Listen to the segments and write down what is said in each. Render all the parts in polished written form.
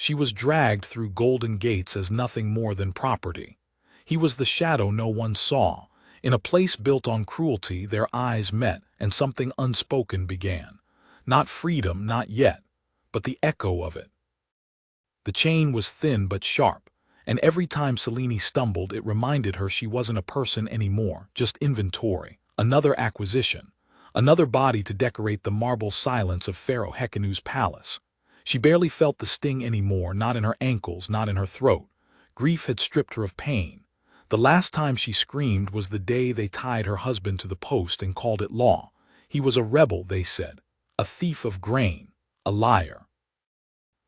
She was dragged through golden gates as nothing more than property. He was the shadow no one saw. In a place built on cruelty, their eyes met, and something unspoken began. Not freedom, not yet, but the echo of it. The chain was thin but sharp, and every time Selene stumbled, it reminded her she wasn't a person anymore, just inventory, another acquisition, another body to decorate the marble silence of Pharaoh Hekanu's palace. She barely felt the sting anymore, not in her ankles, not in her throat. Grief had stripped her of pain. The last time she screamed was the day they tied her husband to the post and called it law. He was a rebel, they said, a thief of grain, a liar.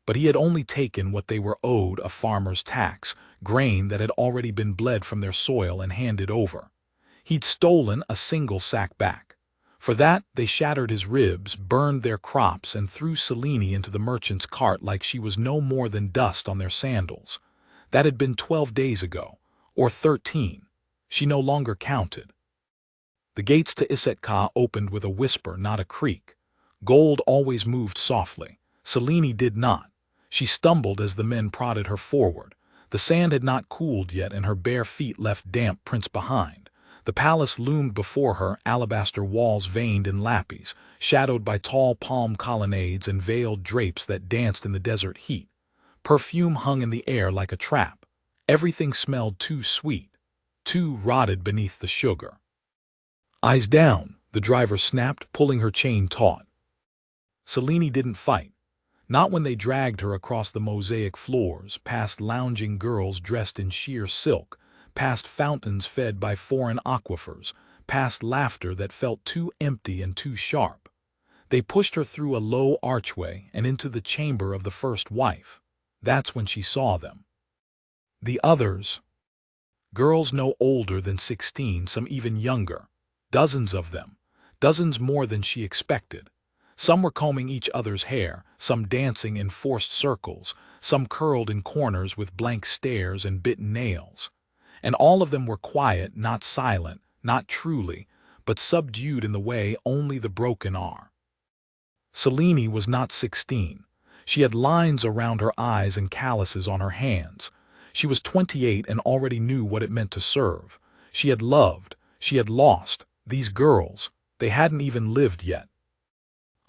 But he had only taken what they were owed, a farmer's tax, grain that had already been bled from their soil and handed over. He'd stolen a single sack back. For that, they shattered his ribs, burned their crops, and threw Selene into the merchant's cart like she was no more than dust on their sandals. That had been 12 days ago, or 13. She no longer counted. The gates to Isetka opened with a whisper, not a creak. Gold always moved softly. Selene did not. She stumbled as the men prodded her forward. The sand had not cooled yet, and her bare feet left damp prints behind. The palace loomed before her, alabaster walls veined in lapis, shadowed by tall palm colonnades and veiled drapes that danced in the desert heat. Perfume hung in the air like a trap. Everything smelled too sweet, too rotted beneath the sugar. "Eyes down," the driver snapped, pulling her chain taut. Selene didn't fight. Not when they dragged her across the mosaic floors, past lounging girls dressed in sheer silk, past fountains fed by foreign aquifers, past laughter that felt too empty and too sharp. They pushed her through a low archway and into the chamber of the first wife. That's when she saw them. The others. Girls no older than 16, some even younger. Dozens of them. Dozens more than she expected. Some were combing each other's hair, some dancing in forced circles, some curled in corners with blank stares and bitten nails. And all of them were quiet, not silent, not truly, but subdued in the way only the broken are. Selene was not 16. She had lines around her eyes and calluses on her hands. She was 28 and already knew what it meant to serve. She had loved, she had lost. These girls, they hadn't even lived yet.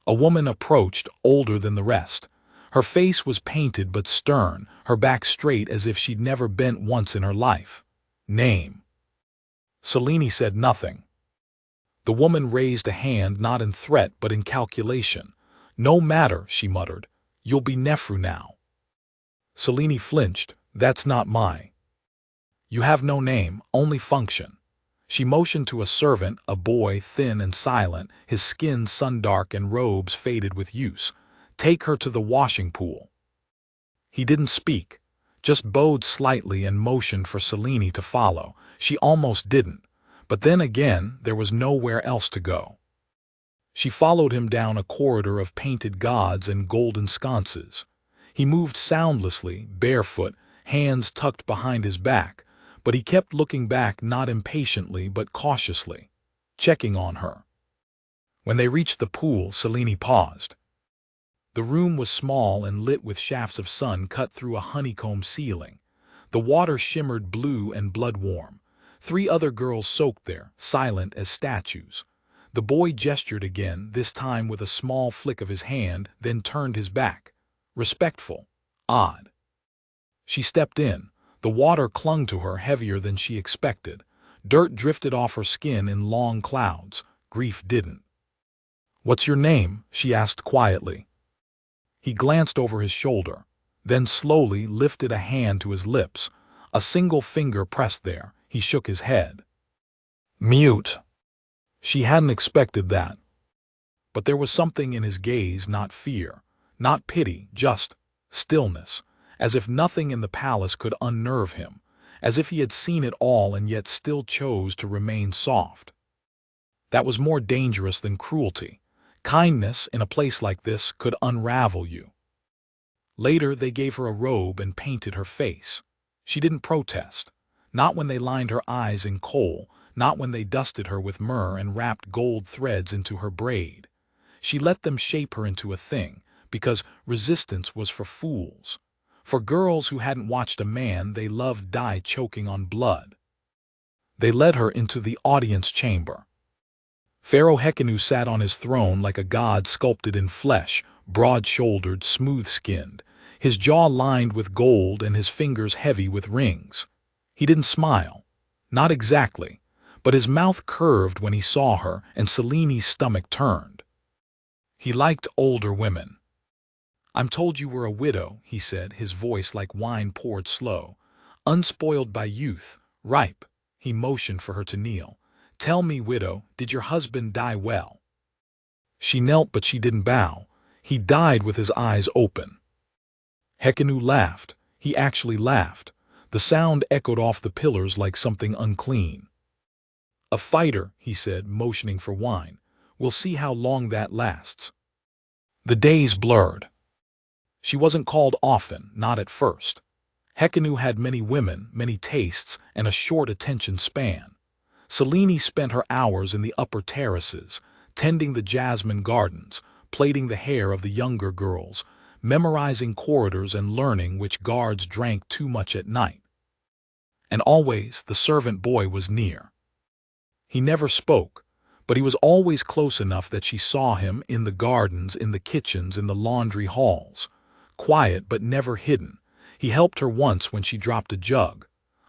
A woman approached, older than the rest. Her face was painted but stern, her back straight as if she'd never bent once in her life. "Name." Selene said nothing. The woman raised a hand, not in threat but in calculation. "No matter," she muttered. "You'll be Nefru now." Selene flinched. "That's not my." "You have no name, only function." She motioned to a servant, a boy, thin and silent, his skin sun-dark and robes faded with use. "Take her to the washing pool." He didn't speak, just bowed slightly and motioned for Selene to follow. She almost didn't, but then again there was nowhere else to go. She followed him down a corridor of painted gods and golden sconces. He moved soundlessly, barefoot, hands tucked behind his back, but he kept looking back, not impatiently but cautiously, checking on her. When they reached the pool, Selene paused. The room was small and lit with shafts of sun cut through a honeycomb ceiling. The water shimmered blue and blood-warm. 3 other girls soaked there, silent as statues. The boy gestured again, this time with a small flick of his hand, then turned his back. Respectful. Odd. She stepped in. The water clung to her, heavier than she expected. Dirt drifted off her skin in long clouds. Grief didn't. "What's your name?" she asked quietly. He glanced over his shoulder, then slowly lifted a hand to his lips. A single finger pressed there. He shook his head. "Mute." She hadn't expected that. But there was something in his gaze, not fear, not pity, just stillness. As if nothing in the palace could unnerve him, as if he had seen it all and yet still chose to remain soft. That was more dangerous than cruelty. Kindness, in a place like this, could unravel you. Later, they gave her a robe and painted her face. She didn't protest. Not when they lined her eyes in kohl, not when they dusted her with myrrh and wrapped gold threads into her braid. She let them shape her into a thing, because resistance was for fools. for girls who hadn't watched a man they loved die choking on blood. They led her into the audience chamber. Pharaoh Hekenu sat on his throne like a god sculpted in flesh, broad-shouldered, smooth-skinned, his jaw lined with gold and his fingers heavy with rings. He didn't smile. Not exactly, but his mouth curved when he saw her, and Seleni's stomach turned. He liked older women. "I'm told you were a widow," he said, his voice like wine poured slow. "Unspoiled by youth, ripe." He motioned for her to kneel. "Tell me, widow, did your husband die well?" She knelt, but she didn't bow. "He died with his eyes open." Hekenu laughed. He actually laughed. The sound echoed off the pillars like something unclean. "A fighter," he said, motioning for wine. "We'll see how long that lasts." The days blurred. She wasn't called often, not at first. Hekenu had many women, many tastes, and a short attention span. Selene spent her hours in the upper terraces, tending the jasmine gardens, plaiting the hair of the younger girls, memorizing corridors and learning which guards drank too much at night. And always the servant boy was near. He never spoke, but he was always close enough that she saw him in the gardens, in the kitchens, in the laundry halls. Quiet but never hidden. He helped her once when she dropped a jug.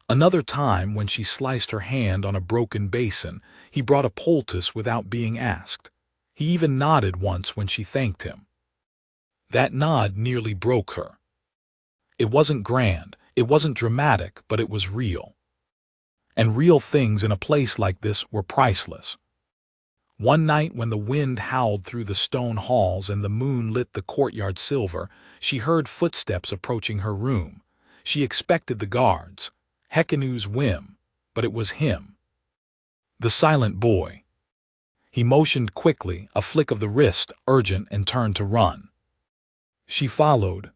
Another time, when she sliced her hand on a broken basin, he brought a poultice without being asked. He even nodded once when she thanked him. That nod nearly broke her. It wasn't grand, it wasn't dramatic, but it was real. And real things in a place like this were priceless. One night when the wind howled through the stone halls and the moon lit the courtyard silver, she heard footsteps approaching her room. She expected the guards, Hekenu's whim, but it was him. The silent boy. He motioned quickly, a flick of the wrist, urgent, and turned to run. She followed.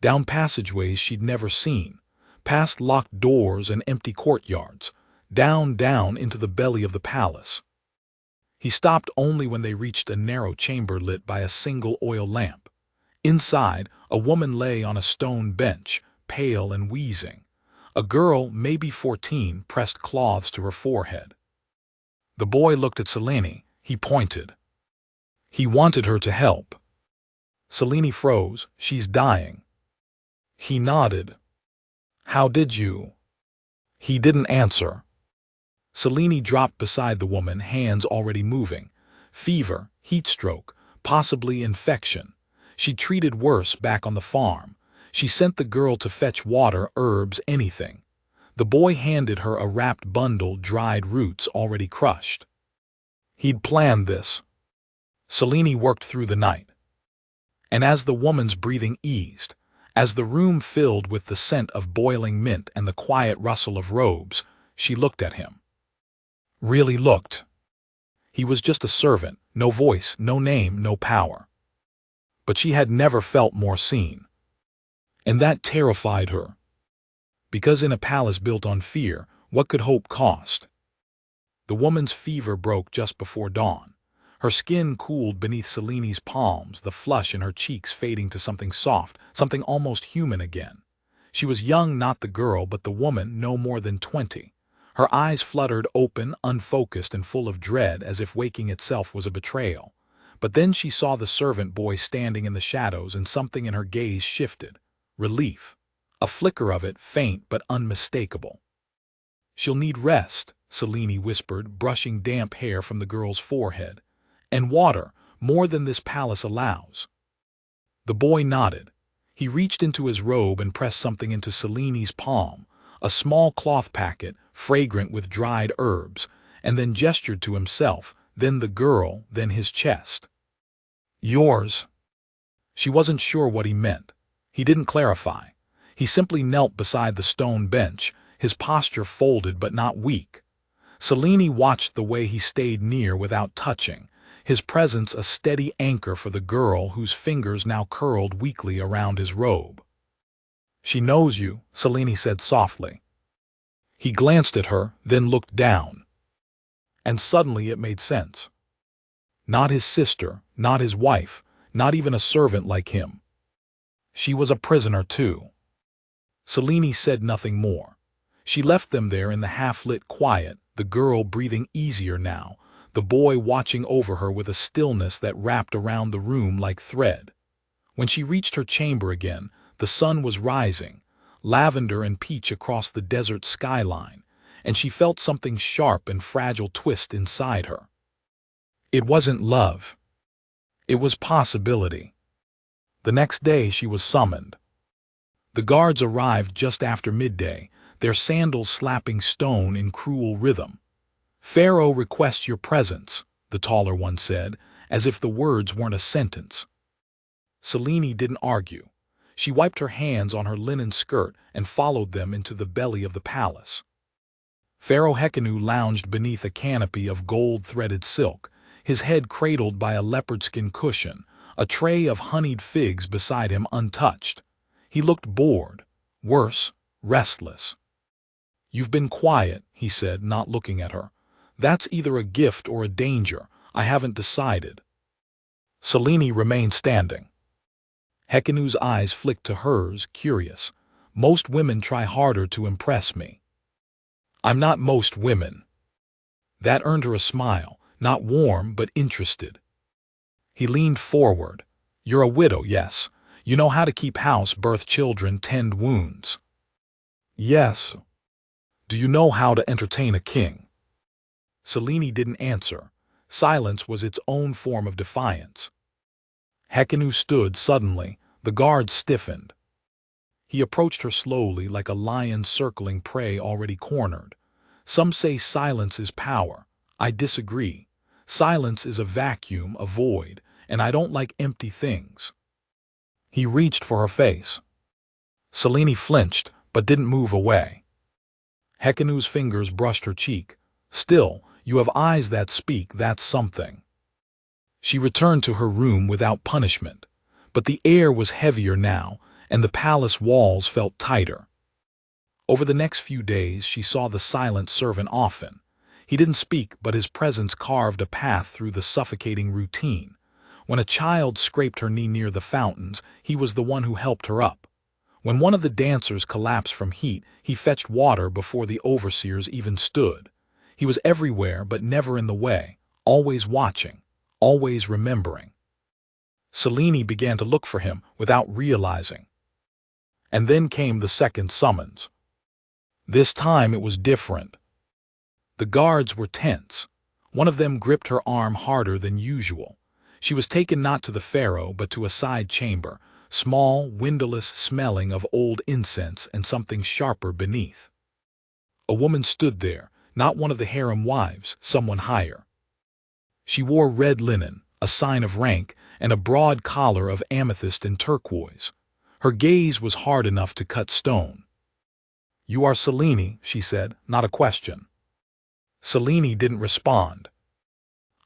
Down passageways she'd never seen, past locked doors and empty courtyards, down into the belly of the palace. He stopped only when they reached a narrow chamber lit by a single oil lamp. Inside, a woman lay on a stone bench, pale and wheezing. A girl, maybe 14, pressed cloths to her forehead. The boy looked at Selene. He pointed. He wanted her to help. Selene froze. "She's dying." He nodded. "How did you?" He didn't answer. Selene dropped beside the woman, hands already moving. Fever, heat stroke, possibly infection. She treated worse back on the farm. She sent the girl to fetch water, herbs, anything. The boy handed her a wrapped bundle, dried roots already crushed. He'd planned this. Selene worked through the night. And as the woman's breathing eased, as the room filled with the scent of boiling mint and the quiet rustle of robes, she looked at him. Really looked. He was just a servant, no voice, no name, no power. But she had never felt more seen. And that terrified her. Because in a palace built on fear, what could hope cost? The woman's fever broke just before dawn. Her skin cooled beneath Selene's palms, the flush in her cheeks fading to something soft, something almost human again. She was young, not the girl, but the woman, no more than 20. Her eyes fluttered open, unfocused, and full of dread, as if waking itself was a betrayal. But then she saw the servant boy standing in the shadows, and something in her gaze shifted. Relief. A flicker of it, faint but unmistakable. "She'll need rest," Selene whispered, brushing damp hair from the girl's forehead. "And water, more than this palace allows." The boy nodded. He reached into his robe and pressed something into Selene's palm, a small cloth packet, fragrant with dried herbs, and then gestured to himself, then the girl, then his chest. "Yours." She wasn't sure what he meant. He didn't clarify. He simply knelt beside the stone bench, his posture folded but not weak. Selene watched the way he stayed near without touching, his presence a steady anchor for the girl whose fingers now curled weakly around his robe. "She knows you," Selene said softly. He glanced at her, then looked down. And suddenly it made sense. Not his sister, not his wife, not even a servant like him. She was a prisoner too. Selene said nothing more. She left them there in the half-lit quiet, the girl breathing easier now, the boy watching over her with a stillness that wrapped around the room like thread. When she reached her chamber again, the sun was rising, lavender and peach across the desert skyline, and she felt something sharp and fragile twist inside her. It wasn't love. It was possibility. The next day she was summoned. The guards arrived just after midday, their sandals slapping stone in cruel rhythm. "Pharaoh requests your presence," the taller one said, as if the words weren't a sentence. Selene didn't argue. She wiped her hands on her linen skirt and followed them into the belly of the palace. Pharaoh Hekenu lounged beneath a canopy of gold-threaded silk, his head cradled by a leopard-skin cushion, a tray of honeyed figs beside him untouched. He looked bored, worse, restless. "You've been quiet," he said, not looking at her. "That's either a gift or a danger. I haven't decided." Selene remained standing. Hekenu's eyes flicked to hers, curious. "Most women try harder to impress me." "I'm not most women." That earned her a smile, not warm but interested. He leaned forward. "You're a widow, yes. You know how to keep house, birth children, tend wounds." "Yes." "Do you know how to entertain a king?" Selene didn't answer. Silence was its own form of defiance. Hekenu stood suddenly, the guard stiffened. He approached her slowly like a lion circling prey already cornered. "Some say silence is power. I disagree. Silence is a vacuum, a void, and I don't like empty things." He reached for her face. Selene flinched, but didn't move away. Hekenu's fingers brushed her cheek. "Still, you have eyes that speak, that's something." She returned to her room without punishment, but the air was heavier now, and the palace walls felt tighter. Over the next few days she saw the silent servant often. He didn't speak, but his presence carved a path through the suffocating routine. When a child scraped her knee near the fountains, he was the one who helped her up. When one of the dancers collapsed from heat, he fetched water before the overseers even stood. He was everywhere but never in the way, always watching, always remembering. Selene began to look for him without realizing. And then came the second summons. This time it was different. The guards were tense. One of them gripped her arm harder than usual. She was taken not to the pharaoh but to a side chamber, small, windowless, smelling of old incense and something sharper beneath. A woman stood there, not one of the harem wives, someone higher. She wore red linen, a sign of rank, and a broad collar of amethyst and turquoise. Her gaze was hard enough to cut stone. "You are Selene," she said, not a question. Selene didn't respond.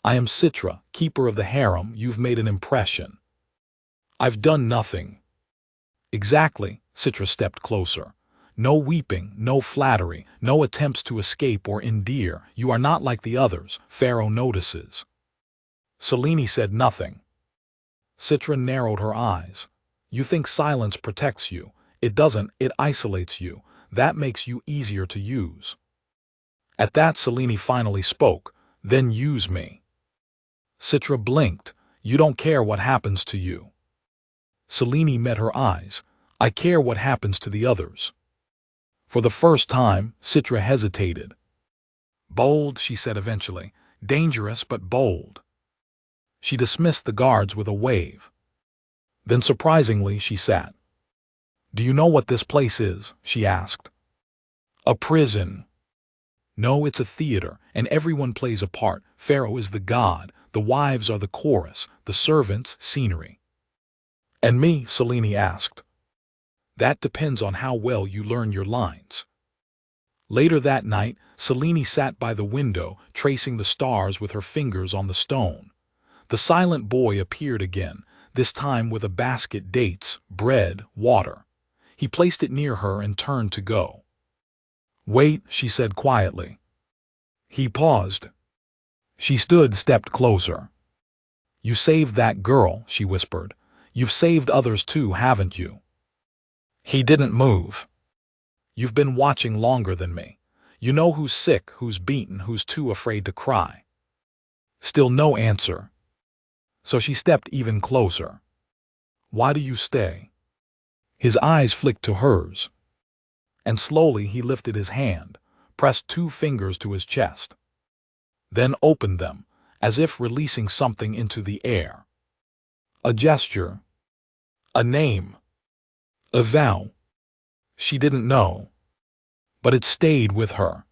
"I am Citra, keeper of the harem. You've made an impression." "I've done nothing." "Exactly." Citra stepped closer. "No weeping, no flattery, no attempts to escape or endear. You are not like the others. Pharaoh notices." Selene said nothing. Citra narrowed her eyes. "You think silence protects you. It doesn't, it isolates you. That makes you easier to use." At that Selene finally spoke. "Then use me." Citra blinked. "You don't care what happens to you." Selene met her eyes. "I care what happens to the others." For the first time, Citra hesitated. "Bold," she said eventually. "Dangerous, but bold." She dismissed the guards with a wave. Then surprisingly, she sat. "Do you know what this place is?" she asked. "A prison." "No, it's a theater, and everyone plays a part. Pharaoh is the god, the wives are the chorus, the servants, scenery." "And me?" Selene asked. "That depends on how well you learn your lines." Later that night, Selene sat by the window, tracing the stars with her fingers on the stone. The silent boy appeared again, this time with a basket, dates, bread, water. He placed it near her and turned to go. "Wait," she said quietly. He paused. She stepped closer. "You saved that girl," she whispered. You've saved others too, haven't you? He didn't move. You've been watching longer than me. You know who's sick, who's beaten, who's too afraid to cry. Still no answer. So she stepped even closer. Why do you stay? His eyes flicked to hers. And slowly he lifted his hand, pressed 2 fingers to his chest. Then opened them, as if releasing something into the air. A gesture. A name. A vow. She didn't know. But it stayed with her.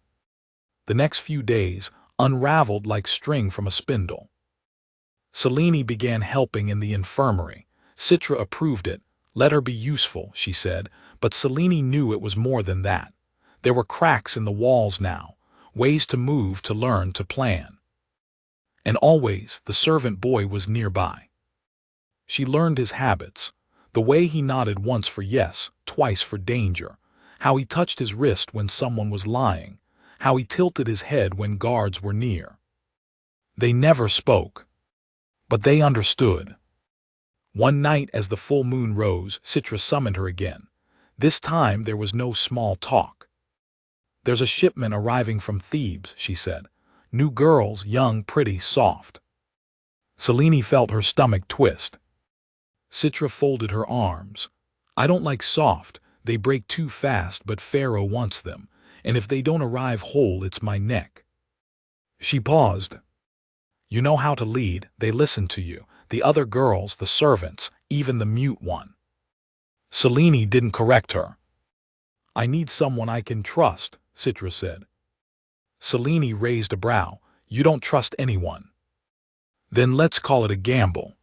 The next few days unraveled like string from a spindle. Selene began helping in the infirmary. Citra approved it. Let her be useful, she said, but Selene knew it was more than that. There were cracks in the walls now, ways to move, to learn, to plan. And always the servant boy was nearby. She learned his habits, the way he nodded once for yes, twice for danger, how he touched his wrist when someone was lying, how he tilted his head when guards were near. They never spoke, but they understood. One night as the full moon rose, Citra summoned her again. This time there was no small talk. There's a shipment arriving from Thebes, she said. New girls, young, pretty, soft. Selene felt her stomach twist. Citra folded her arms. I don't like soft, they break too fast, but Pharaoh wants them, and if they don't arrive whole, it's my neck. She paused. You know how to lead, they listen to you. The other girls, the servants, even the mute one. Selene didn't correct her. I need someone I can trust, Citra said. Selene raised a brow. You don't trust anyone. Then let's call it a gamble.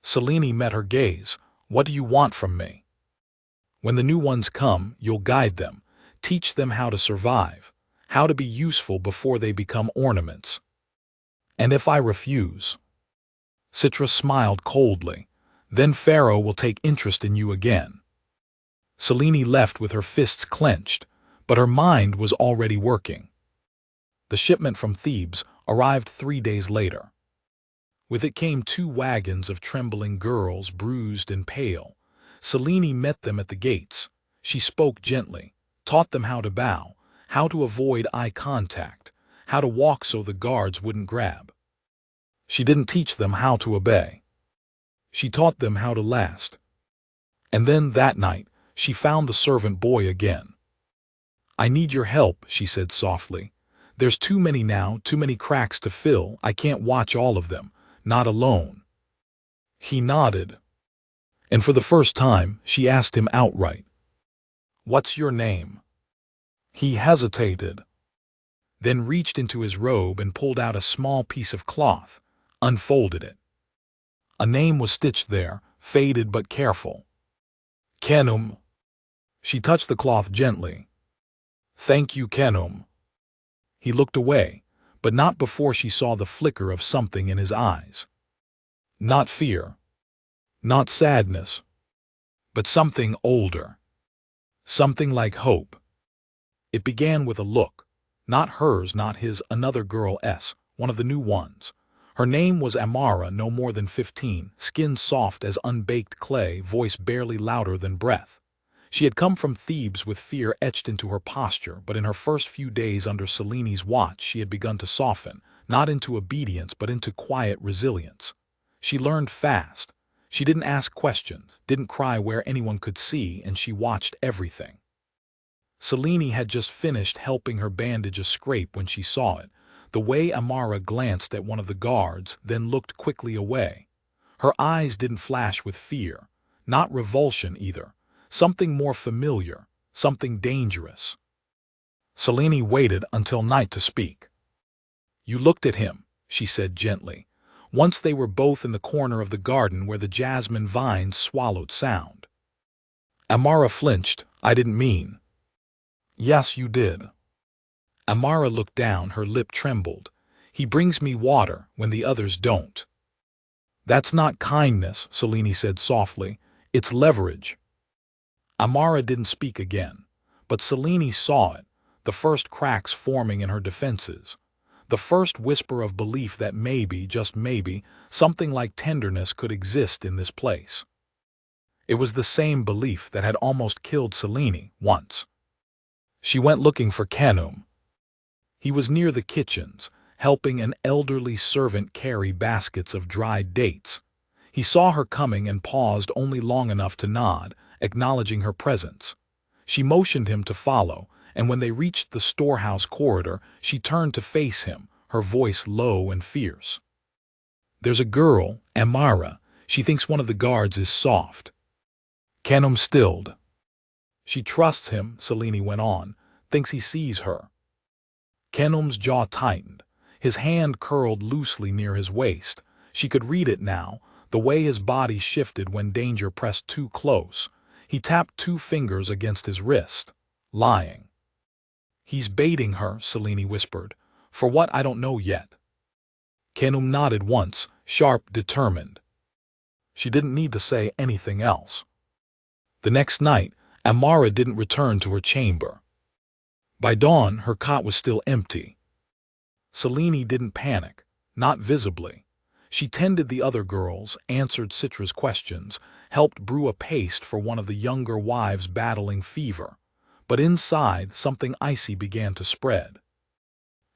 Selene met her gaze. What do you want from me? When the new ones come, you'll guide them, teach them how to survive, how to be useful before they become ornaments. And if I refuse? Citra smiled coldly. Then Pharaoh will take interest in you again. Selene left with her fists clenched, but her mind was already working. The shipment from Thebes arrived 3 days later. With it came 2 wagons of trembling girls, bruised and pale. Selene met them at the gates. She spoke gently, taught them how to bow, how to avoid eye contact, how to walk so the guards wouldn't grab. She didn't teach them how to obey. She taught them how to last. And then that night, she found the servant boy again. I need your help, she said softly. There's too many now, too many cracks to fill. I can't watch all of them, not alone. He nodded. And for the first time, she asked him outright. What's your name? He hesitated, then reached into his robe and pulled out a small piece of cloth, unfolded it. A name was stitched there, faded but careful. Khenum. She touched the cloth gently. Thank you, Khenum. He looked away, but not before she saw the flicker of something in his eyes. Not fear, not sadness, but something older. Something like hope. It began with a look. Not hers, not his, another girl's, one of the new ones. Her name was Amara, no more than 15, skin soft as unbaked clay, voice barely louder than breath. She had come from Thebes with fear etched into her posture, but in her first few days under Selene's watch she had begun to soften, not into obedience but into quiet resilience. She learned fast. She didn't ask questions, didn't cry where anyone could see, and she watched everything. Selene had just finished helping her bandage a scrape when she saw it. The way Amara glanced at one of the guards, then looked quickly away. Her eyes didn't flash with fear, not revulsion either. Something more familiar, something dangerous. Selene waited until night to speak. You looked at him, she said gently. Once they were both in the corner of the garden where the jasmine vines swallowed sound. Amara flinched. I didn't mean. Yes, you did. Amara looked down, her lip trembled. He brings me water when the others don't. That's not kindness, Selene said softly. It's leverage. Amara didn't speak again, but Selene saw it, the first cracks forming in her defenses, the first whisper of belief that maybe, just maybe, something like tenderness could exist in this place. It was the same belief that had almost killed Selene once. She went looking for Khenum. He was near the kitchens, helping an elderly servant carry baskets of dried dates. He saw her coming and paused only long enough to nod, acknowledging her presence. She motioned him to follow, and when they reached the storehouse corridor, she turned to face him, her voice low and fierce. "There's a girl, Amara. She thinks one of the guards is soft." Khenum stilled. "She trusts him," Selene went on, "thinks he sees her." Khenum's jaw tightened. His hand curled loosely near his waist. She could read it now, the way his body shifted when danger pressed too close. He tapped 2 fingers against his wrist. "Lying." "He's baiting her," Selene whispered. "For what, I don't know yet." Khenum nodded once, sharp, determined. She didn't need to say anything else. The next night, Amara didn't return to her chamber. By dawn, her cot was still empty. Selene didn't panic, not visibly. She tended the other girls, answered Citra's questions, helped brew a paste for one of the younger wives battling fever. But inside, something icy began to spread.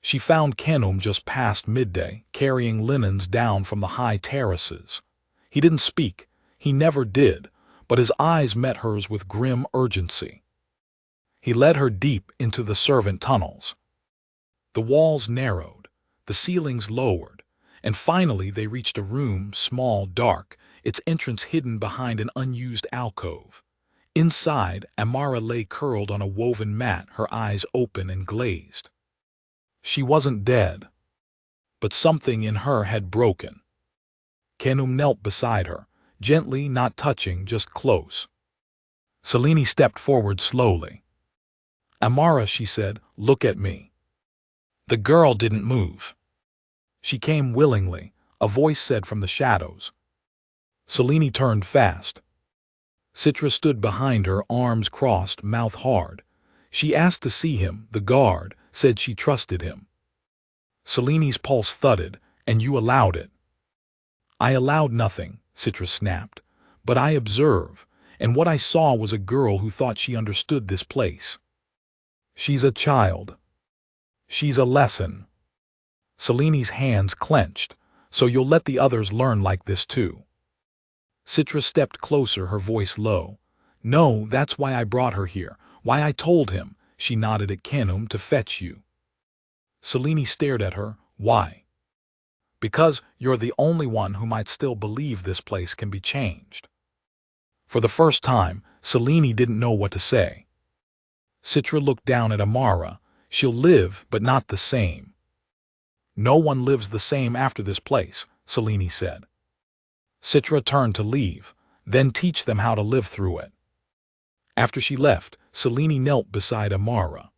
She found Khenum just past midday, carrying linens down from the high terraces. He didn't speak, he never did, but his eyes met hers with grim urgency. He led her deep into the servant tunnels. The walls narrowed, the ceilings lowered, and finally they reached a room, small, dark, its entrance hidden behind an unused alcove. Inside, Amara lay curled on a woven mat, her eyes open and glazed. She wasn't dead, but something in her had broken. Khenum knelt beside her, gently, not touching, just close. Selene stepped forward slowly. "Amara," she said, "look at me." The girl didn't move. She came willingly, a voice said from the shadows. Selene turned fast. Citra stood behind her, arms crossed, mouth hard. She asked to see him, the guard, said she trusted him. Selene's pulse thudded, "And you allowed it." "I allowed nothing," Citra snapped, "but I observe, and what I saw was a girl who thought she understood this place. She's a child. She's a lesson." Selene's hands clenched. "So you'll let the others learn like this too?" Citra stepped closer, her voice low. "No, that's why I brought her here, why I told him," she nodded at Khenum, "to fetch you." Selene stared at her. "Why?" "Because you're the only one who might still believe this place can be changed." For the first time, Selene didn't know what to say. Citra looked down at Amara. "She'll live, but not the same." "No one lives the same after this place," Selene said. Citra turned to leave, "Then teach them how to live through it." After she left, Selene knelt beside Amara.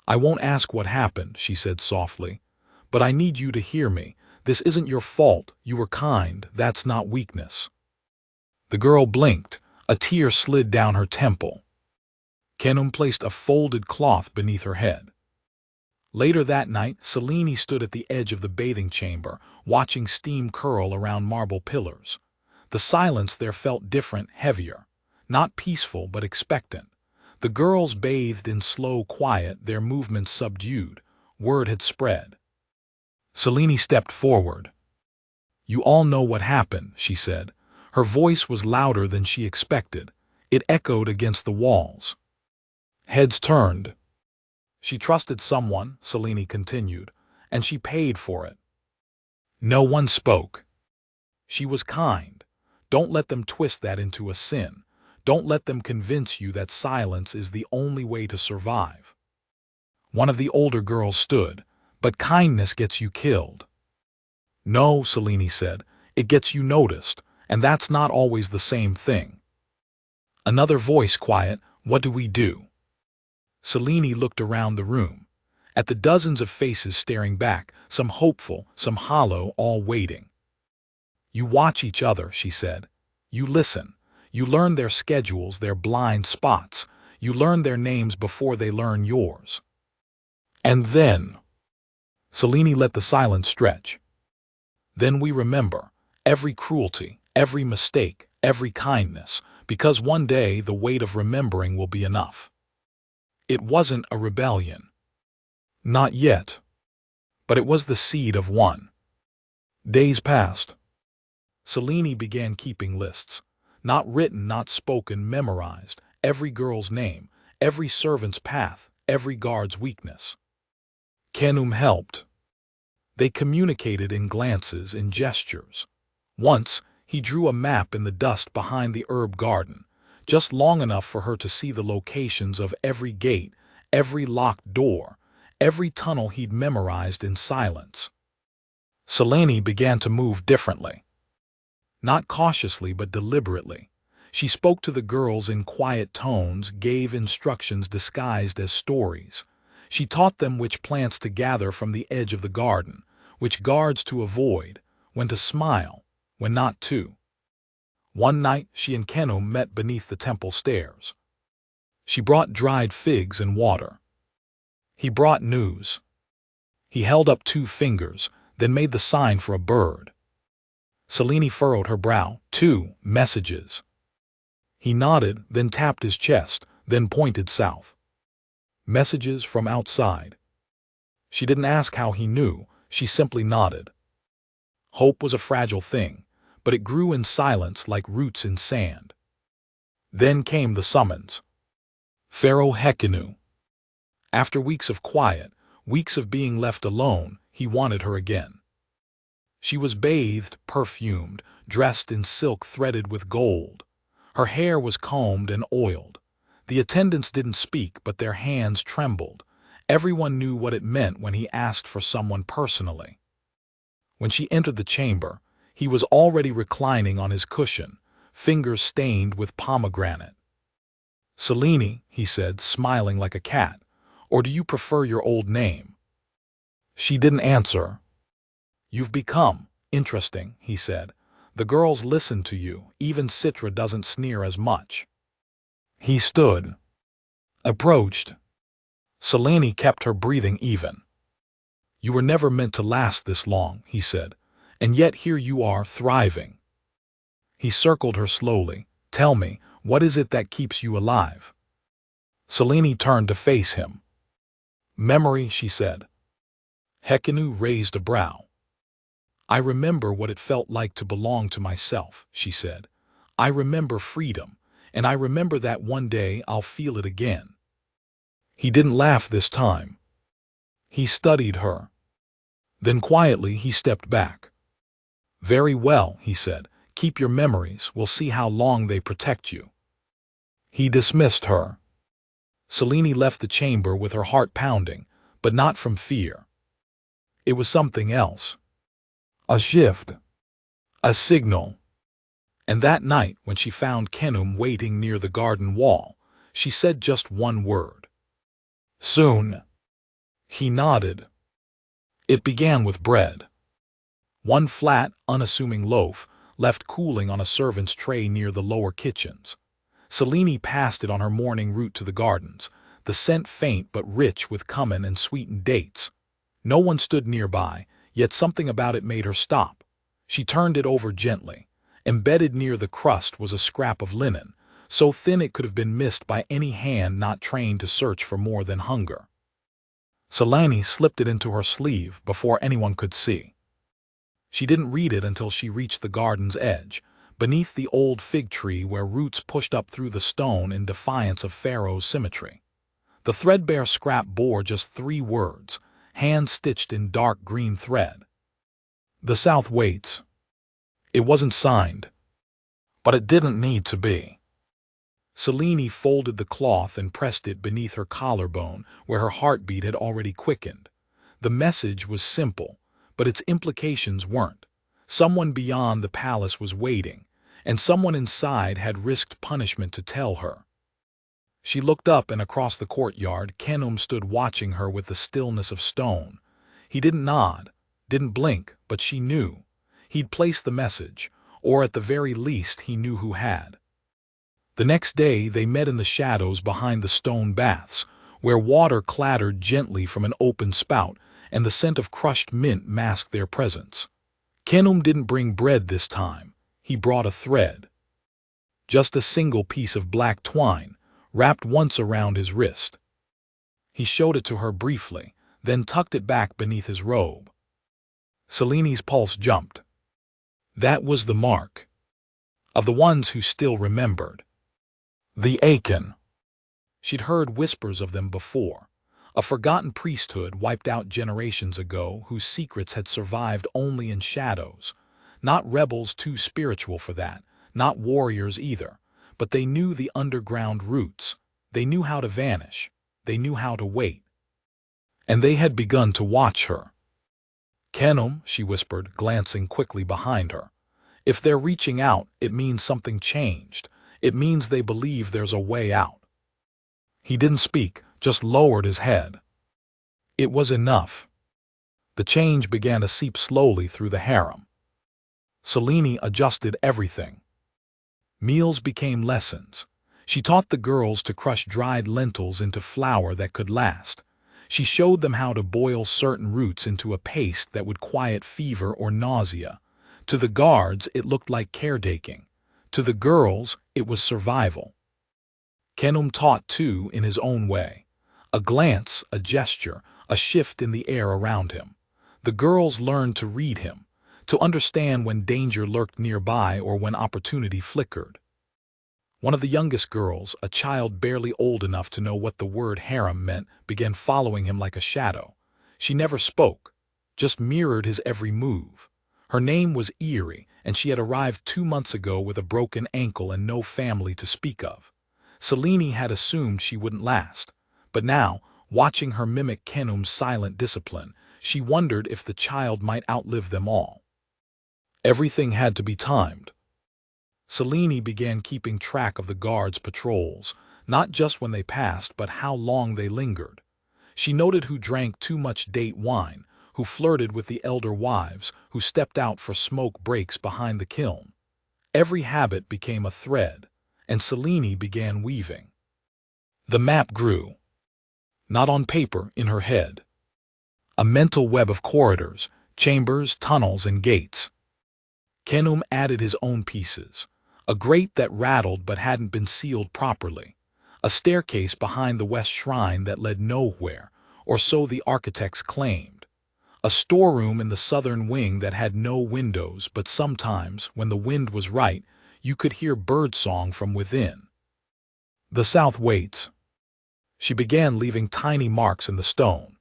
"I won't ask what happened," she said softly, "but I need you to hear me. This isn't your fault, you were kind, that's not weakness." The girl blinked, a tear slid down her temple. Khenum placed a folded cloth beneath her head. Later that night, Selene stood at the edge of the bathing chamber, watching steam curl around marble pillars. The silence there felt different, heavier. Not peaceful, but expectant. The girls bathed in slow quiet, their movements subdued. Word had spread. Selene stepped forward. "You all know what happened," she said. Her voice was louder than she expected. It echoed against the walls. Heads turned. "She trusted someone," Selene continued, "and she paid for it." No one spoke. "She was kind. Don't let them twist that into a sin. Don't let them convince you that silence is the only way to survive." One of the older girls stood. "But kindness gets you killed." "No," Selene said, "it gets you noticed, and that's not always the same thing." Another voice, quiet, "What do we do?" Selene looked around the room. At the dozens of faces staring back, some hopeful, some hollow, all waiting. "You watch each other," she said. "You listen. You learn their schedules, their blind spots. You learn their names before they learn yours." And then, Selene let the silence stretch. "Then we remember every cruelty, every mistake, every kindness. because one day the weight of remembering will be enough. It wasn't a rebellion. Not yet. But it was the seed of one. Days passed. Selene began keeping lists. Not written, not spoken, memorized. Every girl's name, every servant's path, every guard's weakness. Khenum helped. They communicated in glances, in gestures. Once, he drew a map in the dust behind the herb garden, just long enough for her to see the locations of every gate, every locked door, every tunnel he'd memorized in silence. Selene began to move differently. Not cautiously but deliberately. She spoke to the girls in quiet tones, gave instructions disguised as stories. She taught them which plants to gather from the edge of the garden, which guards to avoid, when to smile, when not to. One night she and Khenum met beneath the temple stairs. She brought dried figs and water. He brought news. He held up 2 fingers, then made the sign for a bird. Selene furrowed her brow. 2 messages. He nodded, then tapped his chest, then pointed south. Messages from outside. She didn't ask how he knew, she simply nodded. Hope was a fragile thing, but it grew in silence like roots in sand. Then came the summons. Pharaoh Hekenu. After weeks of quiet, weeks of being left alone, he wanted her again. She was bathed, perfumed, dressed in silk threaded with gold. Her hair was combed and oiled. The attendants didn't speak, but their hands trembled. Everyone knew what it meant when he asked for someone personally. When she entered the chamber, he was already reclining on his cushion, fingers stained with pomegranate. "Selene," he said, smiling like a cat, "or do you prefer your old name?" She didn't answer. "You've become interesting," he said. "The girls listen to you, even Citra doesn't sneer as much." He stood, approached. Selene kept her breathing even. "You were never meant to last this long," he said, "and yet here you are, thriving." He circled her slowly. "Tell me, what is it that keeps you alive?" Selene turned to face him. "Memory," she said. Hekenu raised a brow. "I remember what it felt like to belong to myself," she said. "I remember freedom, and I remember that one day I'll feel it again." He didn't laugh this time. He studied her. Then quietly he stepped back. "Very well," he said. "Keep your memories. We'll see how long they protect you." He dismissed her. Selene left the chamber with her heart pounding, but not from fear. It was something else. A shift. A signal. And that night, when she found Khenum waiting near the garden wall, she said just one word. "Soon." He nodded. It began with bread. One flat, unassuming loaf, left cooling on a servant's tray near the lower kitchens. Selene passed it on her morning route to the gardens, the scent faint but rich with cumin and sweetened dates. No one stood nearby, yet something about it made her stop. She turned it over gently. Embedded near the crust was a scrap of linen, so thin it could have been missed by any hand not trained to search for more than hunger. Selene slipped it into her sleeve before anyone could see. She didn't read it until she reached the garden's edge, beneath the old fig tree where roots pushed up through the stone in defiance of Pharaoh's symmetry. The threadbare scrap bore just 3 words, hand-stitched in dark green thread. "The South waits." It wasn't signed, but it didn't need to be. Selene folded the cloth and pressed it beneath her collarbone where her heartbeat had already quickened. The message was simple, but its implications weren't. Someone beyond the palace was waiting, and someone inside had risked punishment to tell her. She looked up, and across the courtyard, Khenum stood watching her with the stillness of stone. He didn't nod, didn't blink, but she knew. He'd placed the message, or at the very least he knew who had. The next day they met in the shadows behind the stone baths, where water clattered gently from an open spout and the scent of crushed mint masked their presence. Khenum didn't bring bread this time. He brought a thread. just a single piece of black twine, wrapped once around his wrist. He showed it to her briefly, then tucked it back beneath his robe. Seleni's pulse jumped. That was the mark. Of the ones who still remembered. The Achen. She'd heard whispers of them before. A forgotten priesthood wiped out generations ago whose secrets had survived only in shadows. Not rebels too spiritual for that, not warriors either, but they knew the underground roots. They knew how to vanish. They knew how to wait. And they had begun to watch her. "Kenum," she whispered, glancing quickly behind her. "If they're reaching out, it means something changed. It means they believe there's a way out." He didn't speak, just lowered his head. It was enough. The change began to seep slowly through the harem. Selene adjusted everything. Meals became lessons. She taught the girls to crush dried lentils into flour that could last. She showed them how to boil certain roots into a paste that would quiet fever or nausea. To the guards, it looked like caretaking. To the girls, it was survival. Kenum taught, too, in his own way. A glance, a gesture, a shift in the air around him. The girls learned to read him, to understand when danger lurked nearby or when opportunity flickered. One of the youngest girls, a child barely old enough to know what the word harem meant, began following him like a shadow. She never spoke, just mirrored his every move. Her name was Eerie, and she had arrived 2 months ago with a broken ankle and no family to speak of. Selene had assumed she wouldn't last, but now, watching her mimic Kenum's silent discipline, she wondered if the child might outlive them all. Everything had to be timed. Selene began keeping track of the guards' patrols, not just when they passed, but how long they lingered. She noted who drank too much date wine, who flirted with the elder wives, who stepped out for smoke breaks behind the kiln. Every habit became a thread, and Selene began weaving. The map grew. Not on paper, in her head. A mental web of corridors, chambers, tunnels, and gates. Kenum added his own pieces. A grate that rattled but hadn't been sealed properly. A staircase behind the west shrine that led nowhere, or so the architects claimed. A storeroom in the southern wing that had no windows, but sometimes, when the wind was right, you could hear birdsong from within. The south waits. She began leaving tiny marks in the stone.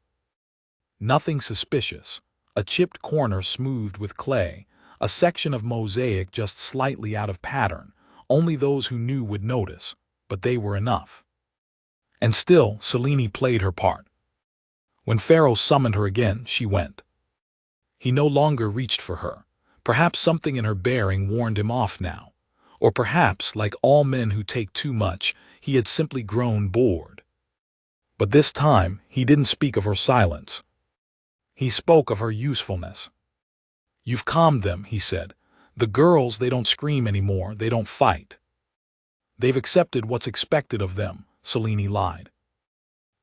Nothing suspicious. A chipped corner smoothed with clay, a section of mosaic just slightly out of pattern. Only those who knew would notice, but they were enough. And still, Selene played her part. When Pharaoh summoned her again, she went. He no longer reached for her. Perhaps something in her bearing warned him off now. Or perhaps, like all men who take too much, he had simply grown bored. But this time, he didn't speak of her silence. He spoke of her usefulness. "You've calmed them," he said. "The girls, they don't scream anymore, they don't fight." "They've accepted what's expected of them," Selene lied.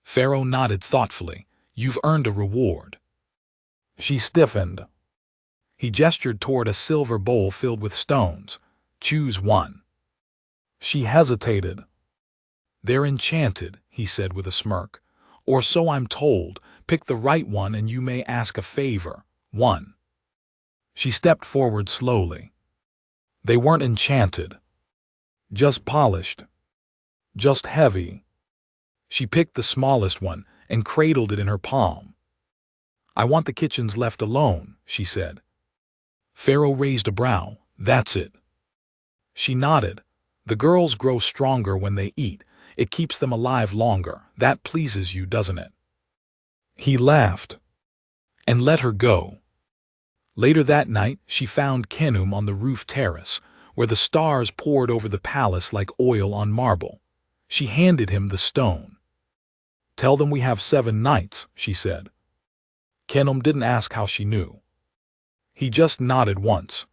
Pharaoh nodded thoughtfully. "You've earned a reward." She stiffened. He gestured toward a silver bowl filled with stones. "Choose one." She hesitated. "They're enchanted," he said with a smirk. "Or so I'm told. Pick the right one and you may ask a favor. One." She stepped forward slowly. They weren't enchanted. Just polished. Just heavy. She picked the smallest one and cradled it in her palm. "I want the kitchens left alone," she said. Pharaoh raised a brow. "That's it." She nodded. "The girls grow stronger when they eat. It keeps them alive longer. That pleases you, doesn't it?" He laughed and let her go. Later that night, she found Kenum on the roof terrace, where the stars poured over the palace like oil on marble. She handed him the stone. "Tell them we have 7 nights," she said. Kenum didn't ask how she knew. He just nodded once.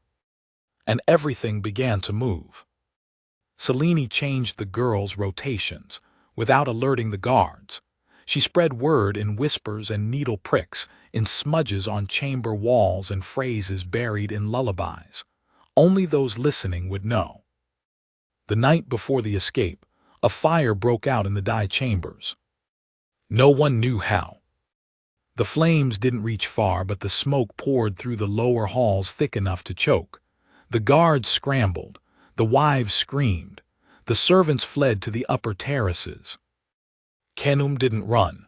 And everything began to move. Selene changed the girls' rotations, without alerting the guards. She spread word in whispers and needle pricks, in smudges on chamber walls and phrases buried in lullabies. Only those listening would know. The night before the escape, a fire broke out in the dye chambers. No one knew how. The flames didn't reach far, but the smoke poured through the lower halls thick enough to choke. The guards scrambled. The wives screamed. The servants fled to the upper terraces. Khenum didn't run.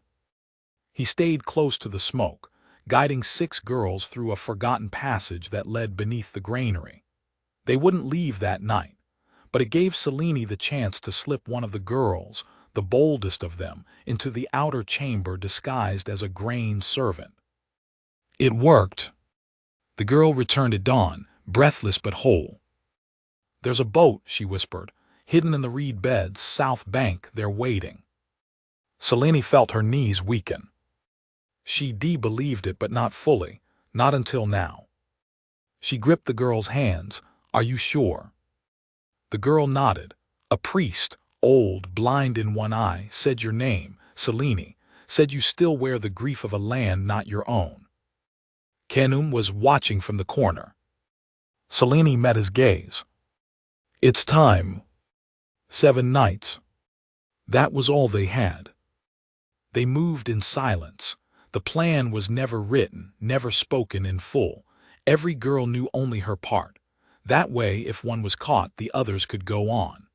He stayed close to the smoke, guiding 6 girls through a forgotten passage that led beneath the granary. They wouldn't leave that night, but it gave Selene the chance to slip one of the girls, the boldest of them, into the outer chamber disguised as a grain servant. It worked. The girl returned at dawn, breathless but whole. "There's a boat," she whispered, "hidden in the reed beds, south bank, they're waiting." Selene felt her knees weaken. She believed it, but not fully, not until now. She gripped the girl's hands. "Are you sure?" The girl nodded. "A priest, old, blind in one eye, said your name, Selene, said you still wear the grief of a land not your own." Khenum was watching from the corner. Selene met his gaze. "It's time." 7 nights. That was all they had. They moved in silence. The plan was never written, never spoken in full. Every girl knew only her part. That way, if one was caught, the others could go on.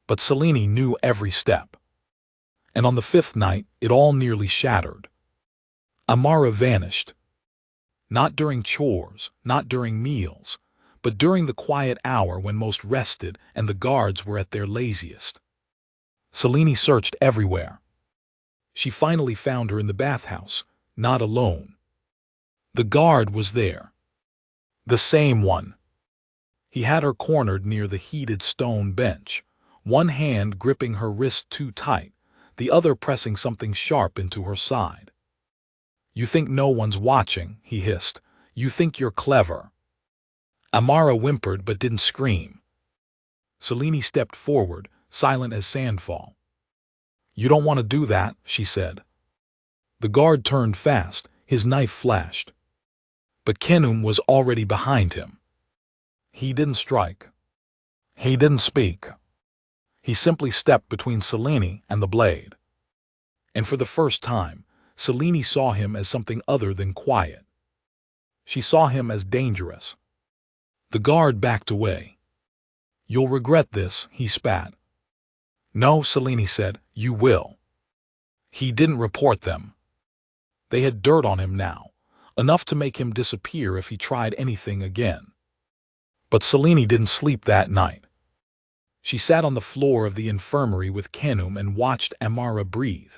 But Selene knew every step. And on the 5th night, it all nearly shattered. Amara vanished. Not during chores, not during meals, but during the quiet hour when most rested and the guards were at their laziest. Selene searched everywhere. She finally found her in the bathhouse, not alone. The guard was there. The same one. He had her cornered near the heated stone bench, one hand gripping her wrist too tight, the other pressing something sharp into her side. "You think no one's watching," he hissed. "You think you're clever." Amara whimpered but didn't scream. Selene stepped forward, silent as sandfall. "You don't want to do that," she said. The guard turned fast, his knife flashed. But Khenum was already behind him. He didn't strike. He didn't speak. He simply stepped between Selene and the blade. And for the first time, Selene saw him as something other than quiet. She saw him as dangerous. The guard backed away. "You'll regret this," he spat. "No," Selene said, "you will." He didn't report them. They had dirt on him now, enough to make him disappear if he tried anything again. But Selene didn't sleep that night. She sat on the floor of the infirmary with Khenum and watched Amara breathe,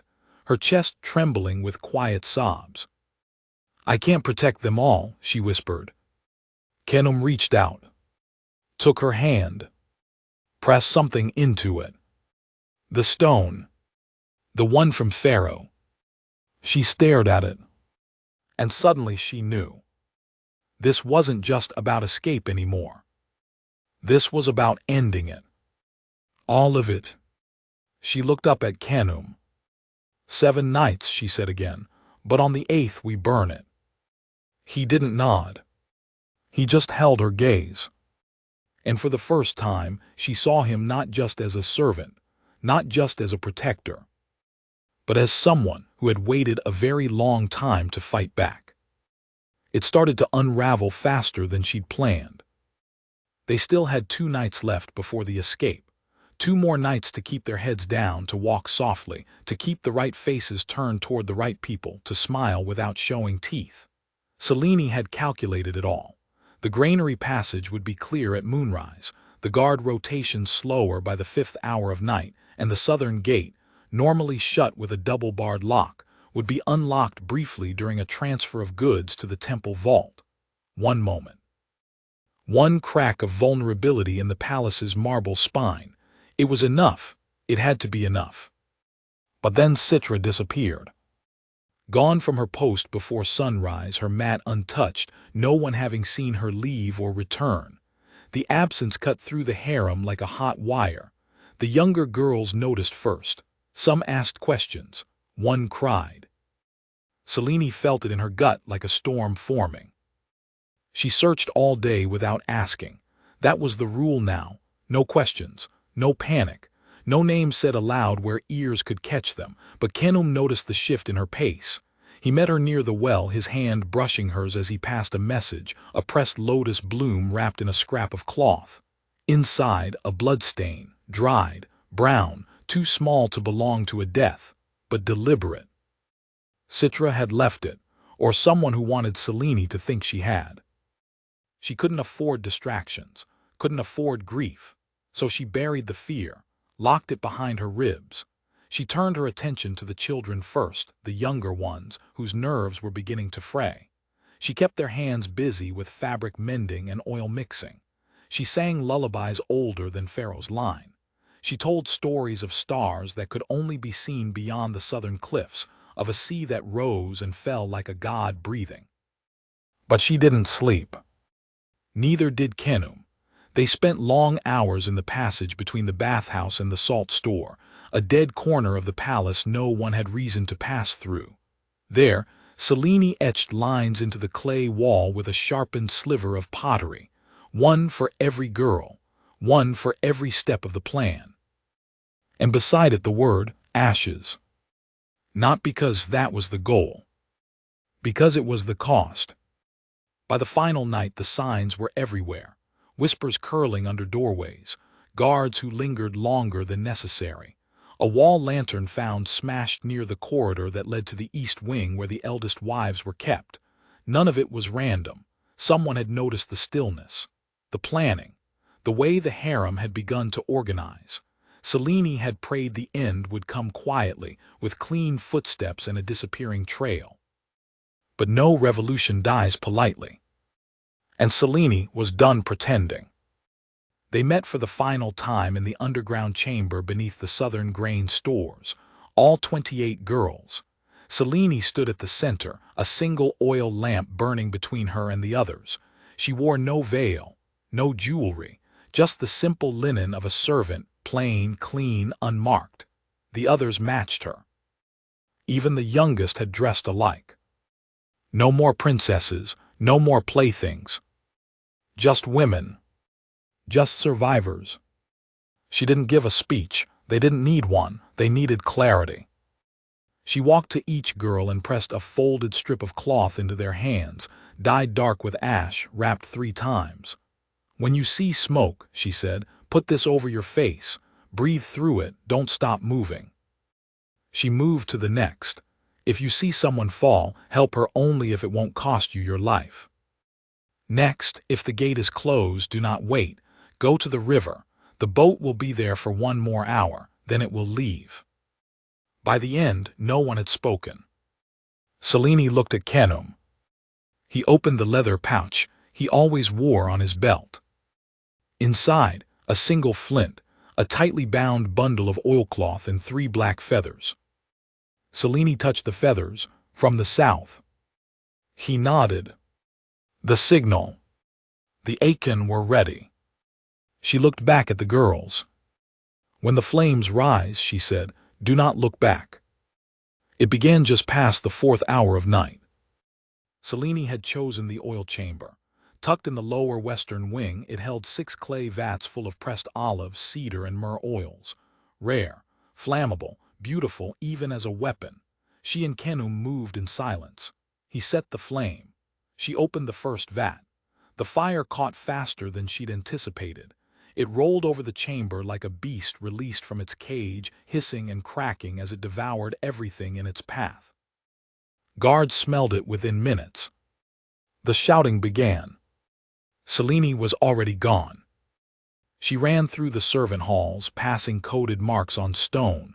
her chest trembling with quiet sobs. "I can't protect them all," she whispered. Khenum reached out, took her hand, pressed something into it. The stone. The one from Pharaoh. She stared at it. And suddenly she knew. This wasn't just about escape anymore. This was about ending it. All of it. She looked up at Khenum. 7 nights, she said again, but on the 8th we burn it. He didn't nod. He just held her gaze. And for the first time, she saw him not just as a servant, not just as a protector, but as someone who had waited a very long time to fight back. It started to unravel faster than she'd planned. They still had 2 nights left before the escape, 2 more nights to keep their heads down, to walk softly, to keep the right faces turned toward the right people, to smile without showing teeth. Selene had calculated it all. The granary passage would be clear at moonrise, the guard rotation slower by the 5th hour of night, and the southern gate, normally shut with a double-barred lock, would be unlocked briefly during a transfer of goods to the temple vault. One moment. One crack of vulnerability in the palace's marble spine. It was enough. It had to be enough. But then Citra disappeared. Gone from her post before sunrise, her mat untouched, no one having seen her leave or return. The absence cut through the harem like a hot wire. The younger girls noticed first. Some asked questions. One cried. Selene felt it in her gut like a storm forming. She searched all day without asking. That was the rule now. No questions, no panic, no names said aloud where ears could catch them, but Khenum noticed the shift in her pace. He met her near the well, his hand brushing hers as he passed a message, a pressed lotus bloom wrapped in a scrap of cloth. Inside, a bloodstain, dried, brown, too small to belong to a death, but deliberate. Citra had left it, or someone who wanted Selene to think she had. She couldn't afford distractions, couldn't afford grief, so she buried the fear, locked it behind her ribs. She turned her attention to the children first, the younger ones, whose nerves were beginning to fray. She kept their hands busy with fabric mending and oil mixing. She sang lullabies older than Pharaoh's line. She told stories of stars that could only be seen beyond the southern cliffs, of a sea that rose and fell like a god breathing. But she didn't sleep. Neither did Khenum. They spent long hours in the passage between the bathhouse and the salt store, a dead corner of the palace no one had reason to pass through. There, Selene etched lines into the clay wall with a sharpened sliver of pottery, one for every girl, one for every step of the plan. And beside it the word, ashes. Not because that was the goal, because it was the cost. By the final night the signs were everywhere, whispers curling under doorways, guards who lingered longer than necessary, a wall lantern found smashed near the corridor that led to the east wing where the eldest wives were kept. None of it was random. Someone had noticed the stillness, the planning, the way the harem had begun to organize. Selene had prayed the end would come quietly, with clean footsteps and a disappearing trail. But no revolution dies politely. And Selene was done pretending. They met for the final time in the underground chamber beneath the southern grain stores, all 28 girls. Selene stood at the center, a single oil lamp burning between her and the others. She wore no veil, no jewelry, just the simple linen of a servant, plain, clean, unmarked. The others matched her. Even the youngest had dressed alike. No more princesses, no more playthings. Just women. Just survivors. She didn't give a speech. They didn't need one. They needed clarity. She walked to each girl and pressed a folded strip of cloth into their hands, dyed dark with ash, wrapped 3 times. "When you see smoke," she said, "put this over your face. Breathe through it. Don't stop moving." She moved to the next. "If you see someone fall, help her only if it won't cost you your life. Next, if the gate is closed, do not wait. Go to the river. The boat will be there for 1 more hour, then it will leave." By the end, no one had spoken. Selene looked at Khenum. He opened the leather pouch he always wore on his belt. Inside, a single flint, a tightly bound bundle of oilcloth and 3 black feathers. Selene touched the feathers, from the south. He nodded. The signal. The Aken were ready. She looked back at the girls. "When the flames rise," she said, "do not look back." It began just past the 4th hour of night. Selene had chosen the oil chamber. Tucked in the lower western wing, it held 6 clay vats full of pressed olive, cedar, and myrrh oils. Rare, flammable, beautiful even as a weapon. She and Khenum moved in silence. He set the flame. She opened the first vat. The fire caught faster than she'd anticipated. It rolled over the chamber like a beast released from its cage, hissing and cracking as it devoured everything in its path. Guards smelled it within minutes. The shouting began. Selene was already gone. She ran through the servant halls, passing coded marks on stone,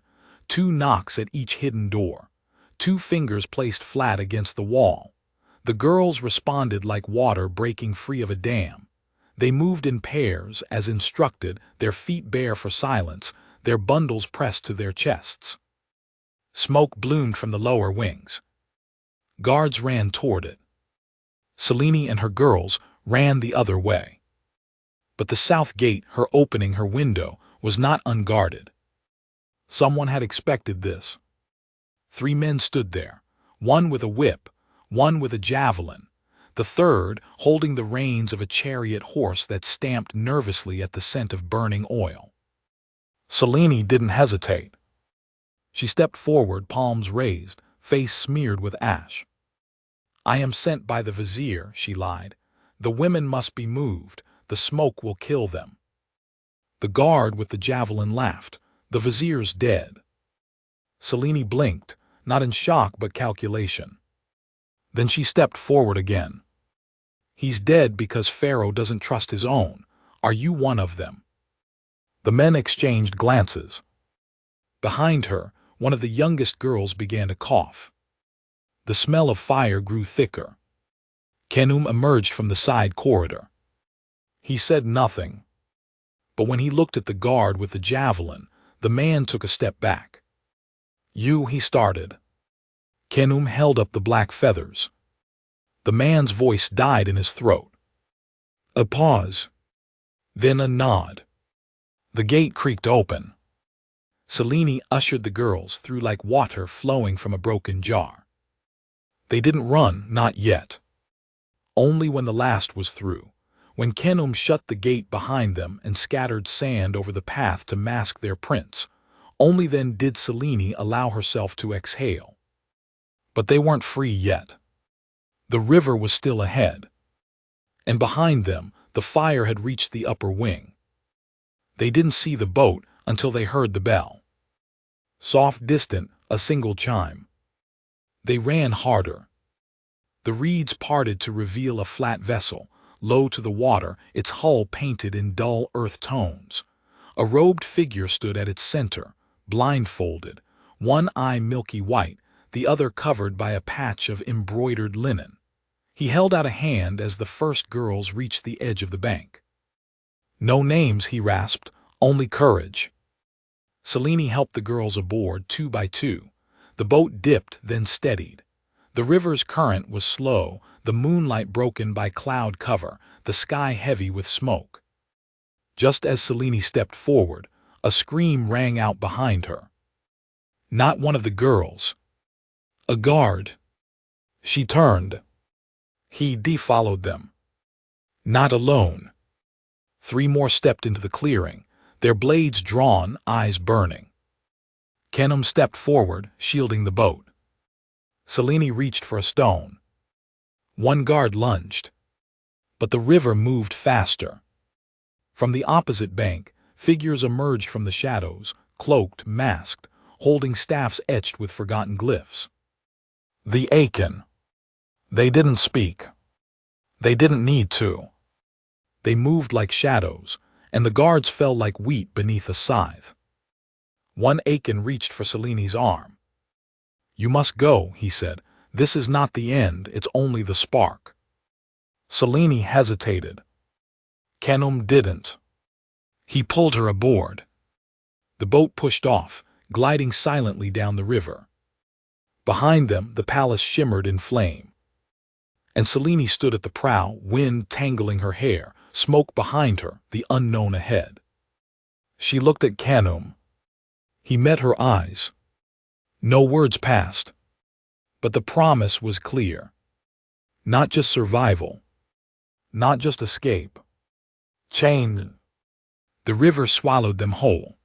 2 knocks at each hidden door, 2 fingers placed flat against the wall. The girls responded like water breaking free of a dam. They moved in pairs, as instructed, their feet bare for silence, their bundles pressed to their chests. Smoke bloomed from the lower wings. Guards ran toward it. Selene and her girls ran the other way. But the south gate, her opening, her window, was not unguarded. Someone had expected this. 3 men stood there, one with a whip, one with a javelin. the third holding the reins of a chariot horse that stamped nervously at the scent of burning oil. Selene didn't hesitate. She stepped forward, palms raised, face smeared with ash. "I am sent by the vizier," she lied. "The women must be moved. The smoke will kill them." The guard with the javelin laughed. "The vizier's dead." Selene blinked, not in shock but calculation. Then she stepped forward again. "He's dead because Pharaoh doesn't trust his own. Are you one of them?" The men exchanged glances. Behind her, one of the youngest girls began to cough. The smell of fire grew thicker. Khnum emerged from the side corridor. He said nothing. But when he looked at the guard with the javelin, the man took a step back. "You," he started. Khnum held up the black feathers. The man's voice died in his throat. A pause. Then a nod. The gate creaked open. Selene ushered the girls through like water flowing from a broken jar. They didn't run, not yet. Only when the last was through, when Khnum shut the gate behind them and scattered sand over the path to mask their prints, only then did Selene allow herself to exhale. But they weren't free yet. The river was still ahead. And behind them, the fire had reached the upper wing. They didn't see the boat until they heard the bell. Soft, distant, a single chime. They ran harder. The reeds parted to reveal a flat vessel, low to the water, its hull painted in dull earth tones. A robed figure stood at its center, blindfolded, one eye milky white, the other covered by a patch of embroidered linen. He held out a hand as the first girls reached the edge of the bank. "No names," he rasped, "only courage." Selene helped the girls aboard 2 by 2. The boat dipped, then steadied. The river's current was slow, the moonlight broken by cloud cover, the sky heavy with smoke. Just as Selene stepped forward, a scream rang out behind her. Not one of the girls. A guard. She turned. He followed them. Not alone. 3 more stepped into the clearing, their blades drawn, eyes burning. Khnum stepped forward, shielding the boat. Selene reached for a stone. One guard lunged. But the river moved faster. From the opposite bank, figures emerged from the shadows, cloaked, masked, holding staffs etched with forgotten glyphs. The Achen. They didn't speak. They didn't need to. They moved like shadows, and the guards fell like wheat beneath a scythe. One Achen reached for Selene's arm. "You must go," he said. "This is not the end, it's only the spark." Selene hesitated. Khnum didn't. He pulled her aboard. The boat pushed off, gliding silently down the river. Behind them, the palace shimmered in flame. And Selene stood at the prow, wind tangling her hair, smoke behind her, the unknown ahead. She looked at Khnum. He met her eyes. No words passed. But the promise was clear. Not just survival. Not just escape. Chain. The river swallowed them whole.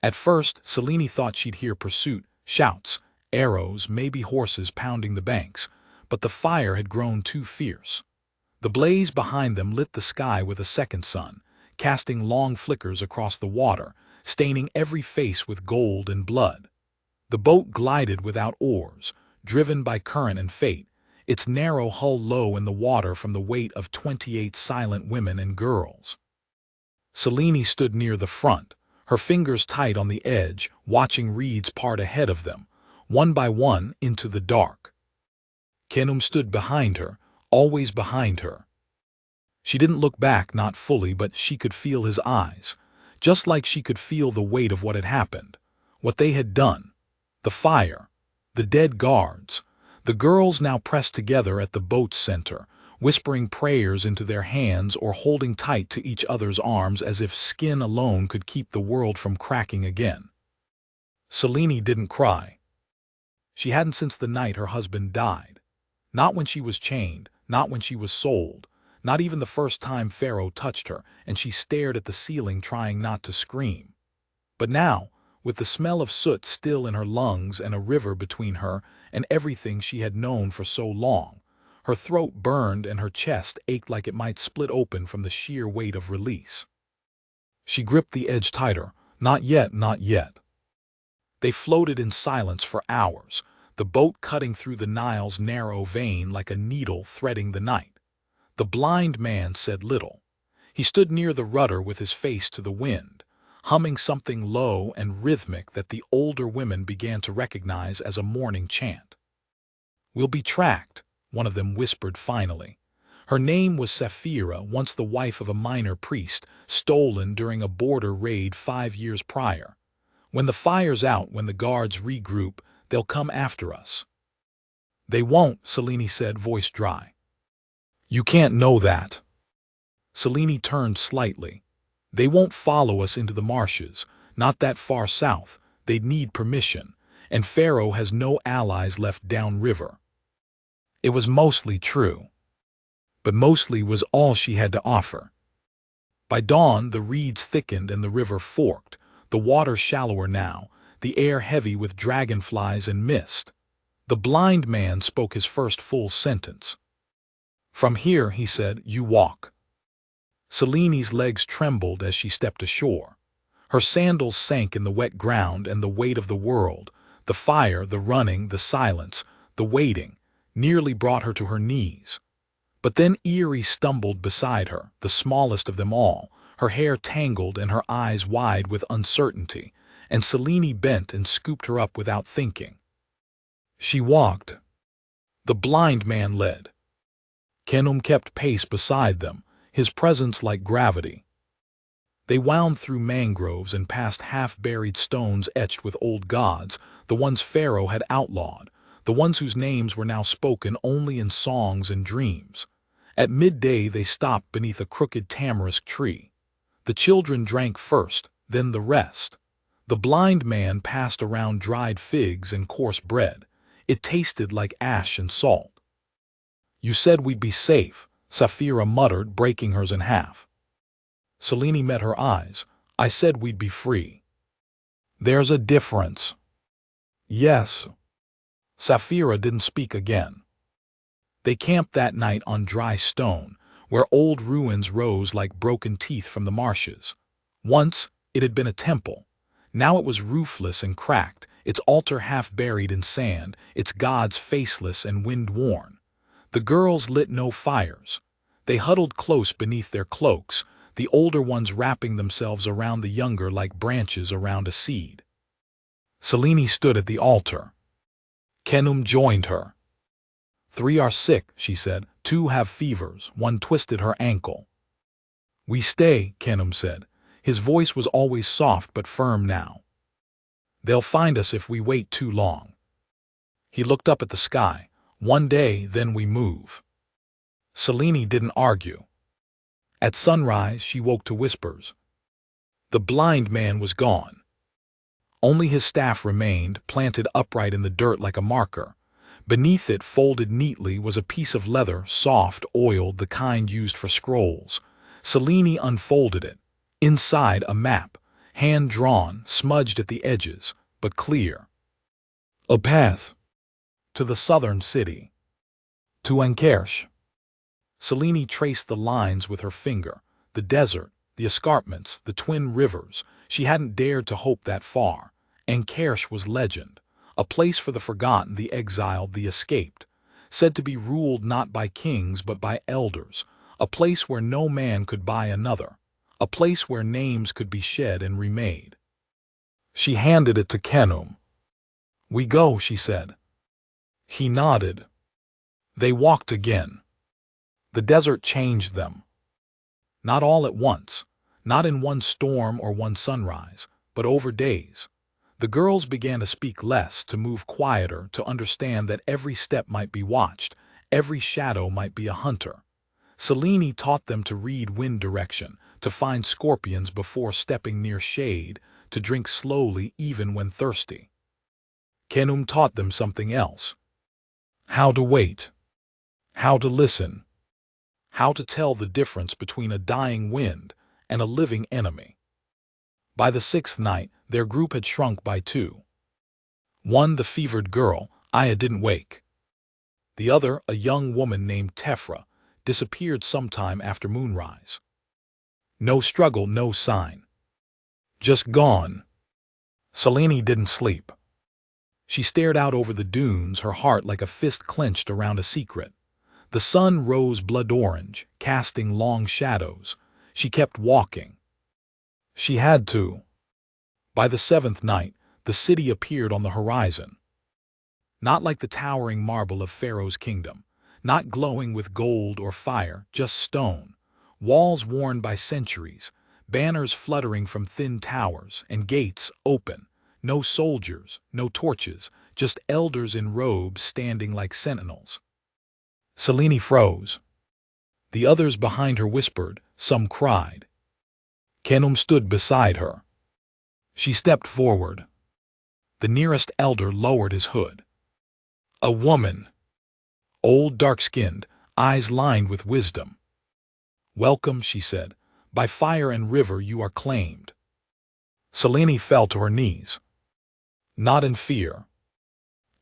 At first, Selene thought she'd hear pursuit, shouts, arrows, maybe horses pounding the banks, but the fire had grown too fierce. The blaze behind them lit the sky with a second sun, casting long flickers across the water, staining every face with gold and blood. The boat glided without oars, driven by current and fate, its narrow hull low in the water from the weight of 28 silent women and girls. Selene stood near the front, her fingers tight on the edge, watching reeds part ahead of them, one by one into the dark. Khnum stood behind her, always behind her. She didn't look back, not fully, but she could feel his eyes, just like she could feel the weight of what had happened, what they had done, the fire, the dead guards, the girls now pressed together at the boat's center, whispering prayers into their hands or holding tight to each other's arms as if skin alone could keep the world from cracking again. Selene didn't cry. She hadn't since the night her husband died. Not when she was chained, not when she was sold, not even the first time Pharaoh touched her and she stared at the ceiling trying not to scream. But now, with the smell of soot still in her lungs and a river between her and everything she had known for so long, her throat burned and her chest ached like it might split open from the sheer weight of release. She gripped the edge tighter. Not yet, not yet. They floated in silence for hours, the boat cutting through the Nile's narrow vein like a needle threading the night. The blind man said little. He stood near the rudder with his face to the wind, humming something low and rhythmic that the older women began to recognize as a morning chant. "We'll be tracked," one of them whispered finally. Her name was Sapphira, once the wife of a minor priest, stolen during a border raid 5 years prior. "When the fire's out, when the guards regroup, they'll come after us." "They won't," Selene said, voice dry. "You can't know that." Selene turned slightly. "They won't follow us into the marshes, not that far south. They'd need permission, and Pharaoh has no allies left downriver." It was mostly true. But mostly was all she had to offer. By dawn, the reeds thickened and the river forked, the water shallower now, the air heavy with dragonflies and mist. The blind man spoke his first full sentence. "From here," he said, "you walk." Selene's legs trembled as she stepped ashore. Her sandals sank in the wet ground, and the weight of the world, the fire, the running, the silence, the waiting, nearly brought her to her knees. But then Eerie stumbled beside her, the smallest of them all, her hair tangled and her eyes wide with uncertainty, and Selene bent and scooped her up without thinking. She walked. The blind man led. Khenum kept pace beside them, his presence like gravity. They wound through mangroves and past half-buried stones etched with old gods, the ones Pharaoh had outlawed, the ones whose names were now spoken only in songs and dreams. At midday they stopped beneath a crooked tamarisk tree. The children drank first, then the rest. The blind man passed around dried figs and coarse bread. It tasted like ash and salt. "You said we'd be safe," Sapphira muttered, breaking hers in half. Selene met her eyes. "I said we'd be free." "There's a difference." "Yes." Sapphira didn't speak again. They camped that night on dry stone, where old ruins rose like broken teeth from the marshes. Once it had been a temple. Now it was roofless and cracked, its altar half buried in sand, its gods faceless and wind-worn. The girls lit no fires. They huddled close beneath their cloaks, the older ones wrapping themselves around the younger like branches around a seed. Selene stood at the altar. Khenum joined her. "3 are sick," she said. "2 have fevers. 1 twisted her ankle." "We stay," Khenum said. His voice was always soft but firm now. "They'll find us if we wait too long." He looked up at the sky. "One day, then we move." Selene didn't argue. At sunrise, she woke to whispers. The blind man was gone. Only his staff remained, planted upright in the dirt like a marker. Beneath it, folded neatly, was a piece of leather, soft, oiled, the kind used for scrolls. Selene unfolded it. Inside, a map, hand-drawn, smudged at the edges, but clear. A path. To the southern city. To Ankersh. Selene traced the lines with her finger. The desert, the escarpments, the twin rivers. She hadn't dared to hope that far. Ankersh was legend. A place for the forgotten, the exiled, the escaped. Said to be ruled not by kings but by elders. A place where no man could buy another. A place where names could be shed and remade. She handed it to Khenum. "We go," she said. He nodded. They walked again. The desert changed them. Not all at once, not in one storm or one sunrise, but over days. The girls began to speak less, to move quieter, to understand that every step might be watched, every shadow might be a hunter. Selene taught them to read wind direction, to find scorpions before stepping near shade, to drink slowly even when thirsty. Khenum taught them something else. How to wait. how to listen, how to tell the difference between a dying wind and a living enemy. By the sixth night, their group had shrunk by two. One, the fevered girl, Aya, didn't wake. The other, a young woman named Tefra, disappeared sometime after moonrise. No struggle, no sign. Just gone. Selene didn't sleep. She stared out over the dunes, her heart like a fist clenched around a secret. The sun rose blood orange, casting long shadows. She kept walking. She had to. By the seventh night, the city appeared on the horizon. Not like the towering marble of Pharaoh's kingdom, not glowing with gold or fire, just stone, walls worn by centuries, banners fluttering from thin towers, and gates open. No soldiers, no torches, just elders in robes standing like sentinels. Selene froze. The others behind her whispered, some cried. Khenum stood beside her. She stepped forward. The nearest elder lowered his hood. A woman. Old, dark-skinned, eyes lined with wisdom. Welcome, she said. By fire and river you are claimed. Selene fell to her knees. Not in fear.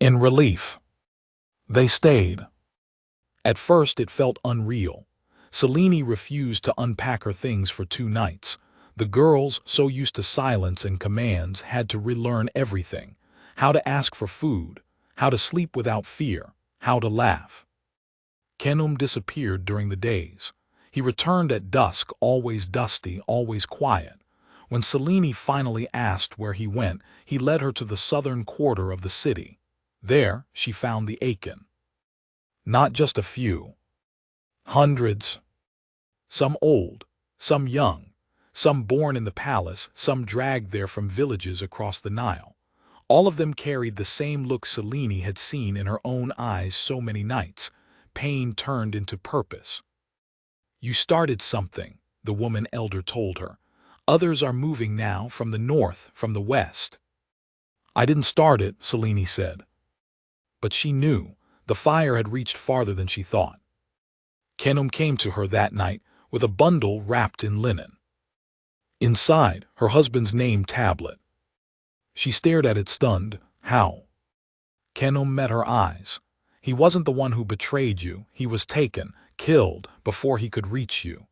In relief. They stayed. At first it felt unreal. Selene refused to unpack her things for 2 nights. The girls, so used to silence and commands, had to relearn everything. How to ask for food, how to sleep without fear, how to laugh. Khenum disappeared during the days. He returned at dusk, always dusty, always quiet. When Selene finally asked where he went, he led her to the southern quarter of the city. There, she found the Akin. Not just a few. Hundreds. Some old, some young, some born in the palace, some dragged there from villages across the Nile. All of them carried the same look Selene had seen in her own eyes so many nights, pain turned into purpose. You started something, the woman elder told her. Others are moving now, from the north, from the west. I didn't start it, Selene said. But she knew. The fire had reached farther than she thought. Khenum came to her that night with a bundle wrapped in linen. Inside, her husband's name tablet. She stared at it stunned. How? Khenum met her eyes. He wasn't the one who betrayed you. He was taken, killed, before he could reach you.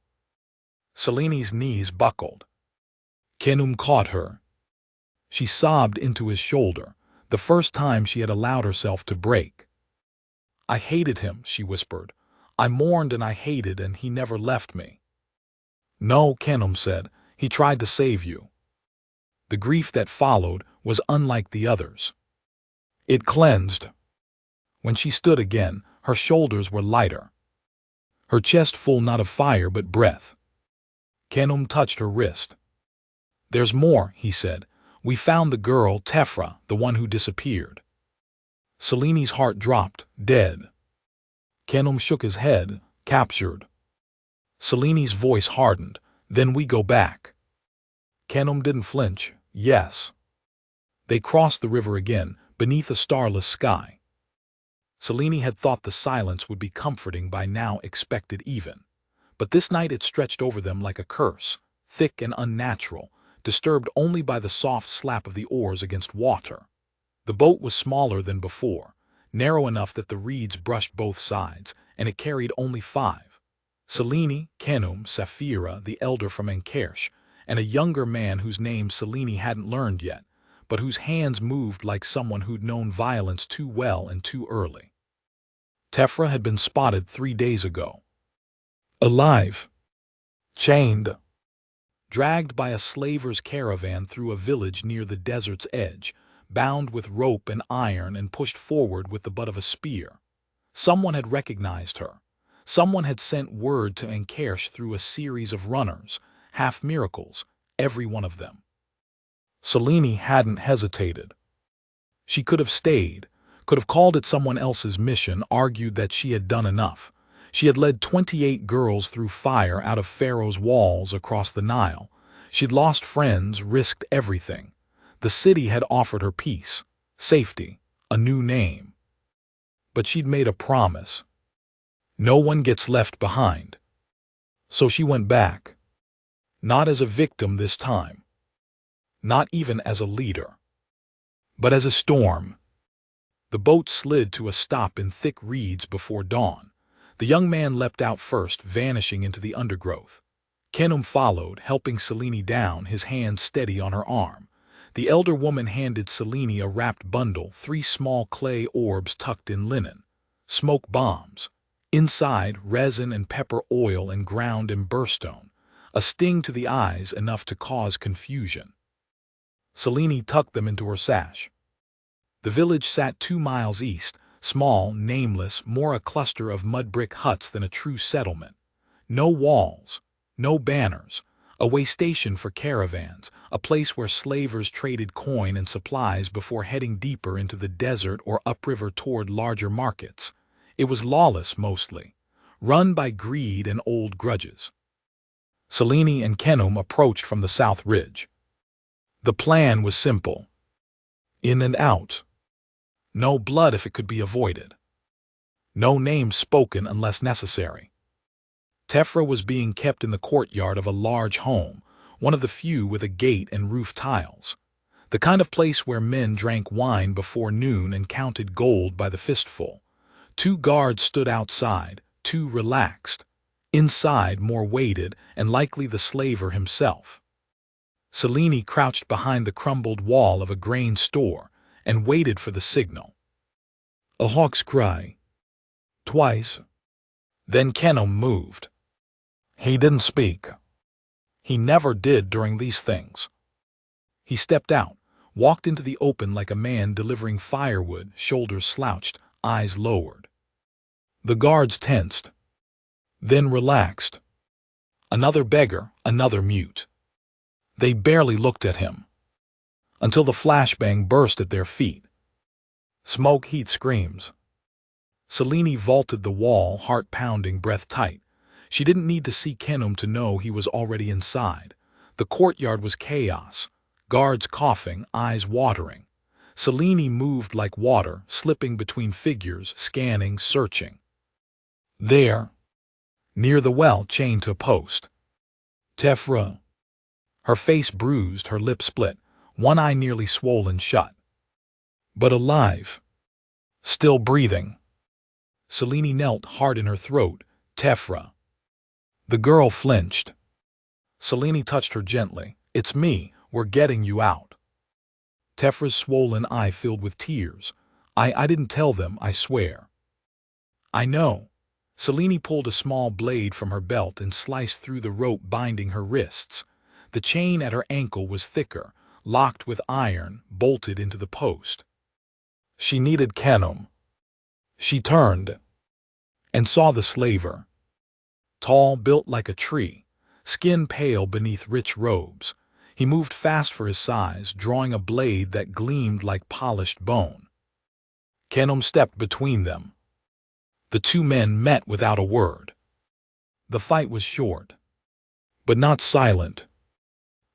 Selene's knees buckled. Khenum caught her. She sobbed into his shoulder, the first time she had allowed herself to break. I hated him, she whispered. I mourned and I hated, and he never left me. No, Khenum said. He tried to save you. The grief that followed was unlike the others. It cleansed. When she stood again, her shoulders were lighter. Her chest full not of fire but breath. Khenum touched her wrist. There's more, he said. We found the girl, Tefra, the one who disappeared. Selene's heart dropped, dead. Khenum shook his head, captured. Selene's voice hardened. Then we go back. Khenum didn't flinch. Yes. They crossed the river again, beneath a starless sky. Selene had thought the silence would be comforting, by now expected even. But this night it stretched over them like a curse, thick and unnatural, disturbed only by the soft slap of the oars against water. The boat was smaller than before, narrow enough that the reeds brushed both sides, and it carried only 5. Selene, Khenum, Saphira, the elder from Enkersh, and a younger man whose name Selene hadn't learned yet, but whose hands moved like someone who'd known violence too well and too early. Tefra had been spotted 3 days ago. Alive. Chained. Dragged by a slaver's caravan through a village near the desert's edge, bound with rope and iron and pushed forward with the butt of a spear. Someone had recognized her. Someone had sent word to Enkersh through a series of runners, half miracles, every one of them. Selene hadn't hesitated. She could have stayed, could have called it someone else's mission, argued that she had done enough. She had led 28 girls through fire out of Pharaoh's walls across the Nile. She'd lost friends, risked everything. The city had offered her peace, safety, a new name. But she'd made a promise. No one gets left behind. So she went back. Not as a victim this time. Not even as a leader. But as a storm. The boat slid to a stop in thick reeds before dawn. The young man leapt out first, vanishing into the undergrowth. Kenum followed, helping Selene down, his hand steady on her arm. The elder woman handed Selene a wrapped bundle, 3 small clay orbs tucked in linen. Smoke bombs. Inside, resin and pepper oil and ground emberstone. A sting to the eyes, enough to cause confusion. Selene tucked them into her sash. The village sat 2 miles east, small, nameless, more a cluster of mud brick huts than a true settlement. No walls, no banners, a way station for caravans, a place where slavers traded coin and supplies before heading deeper into the desert or upriver toward larger markets. It was lawless mostly, run by greed and old grudges. Selene and Kenum approached from the south ridge. The plan was simple. In and out. No blood if it could be avoided. No names spoken unless necessary. Tefra was being kept in the courtyard of a large home, one of the few with a gate and roof tiles. The kind of place where men drank wine before noon and counted gold by the fistful. 2 guards stood outside, 2 relaxed. Inside, more weighted, and likely the slaver himself. Selene crouched behind the crumbled wall of a grain store and waited for the signal. A hawk's cry. Twice. Then Kenum moved. He didn't speak. He never did during these things. He stepped out, walked into the open like a man delivering firewood, shoulders slouched, eyes lowered. The guards tensed. Then relaxed. Another beggar, another mute. They barely looked at him. Until the flashbang burst at their feet. Smoke, heat, screams. Selene vaulted the wall, heart pounding, breath tight. She didn't need to see Kenum to know he was already inside. The courtyard was chaos. Guards coughing, eyes watering. Selene moved like water, slipping between figures, scanning, searching. There, near the well, chained to a post. Tefra. Her face bruised, her lip split, one eye nearly swollen shut. But alive. Still breathing. Selene knelt, heart in her throat. Tefra. The girl flinched. Selene touched her gently. It's me, we're getting you out. Tefra's swollen eye filled with tears. I didn't tell them, I swear. I know. Selene pulled a small blade from her belt and sliced through the rope binding her wrists. The chain at her ankle was thicker, locked with iron, bolted into the post. She needed Kenum. She turned and saw the slaver. Tall, built like a tree, skin pale beneath rich robes. He moved fast for his size, drawing a blade that gleamed like polished bone. Kenum stepped between them. The 2 men met without a word. The fight was short, but not silent.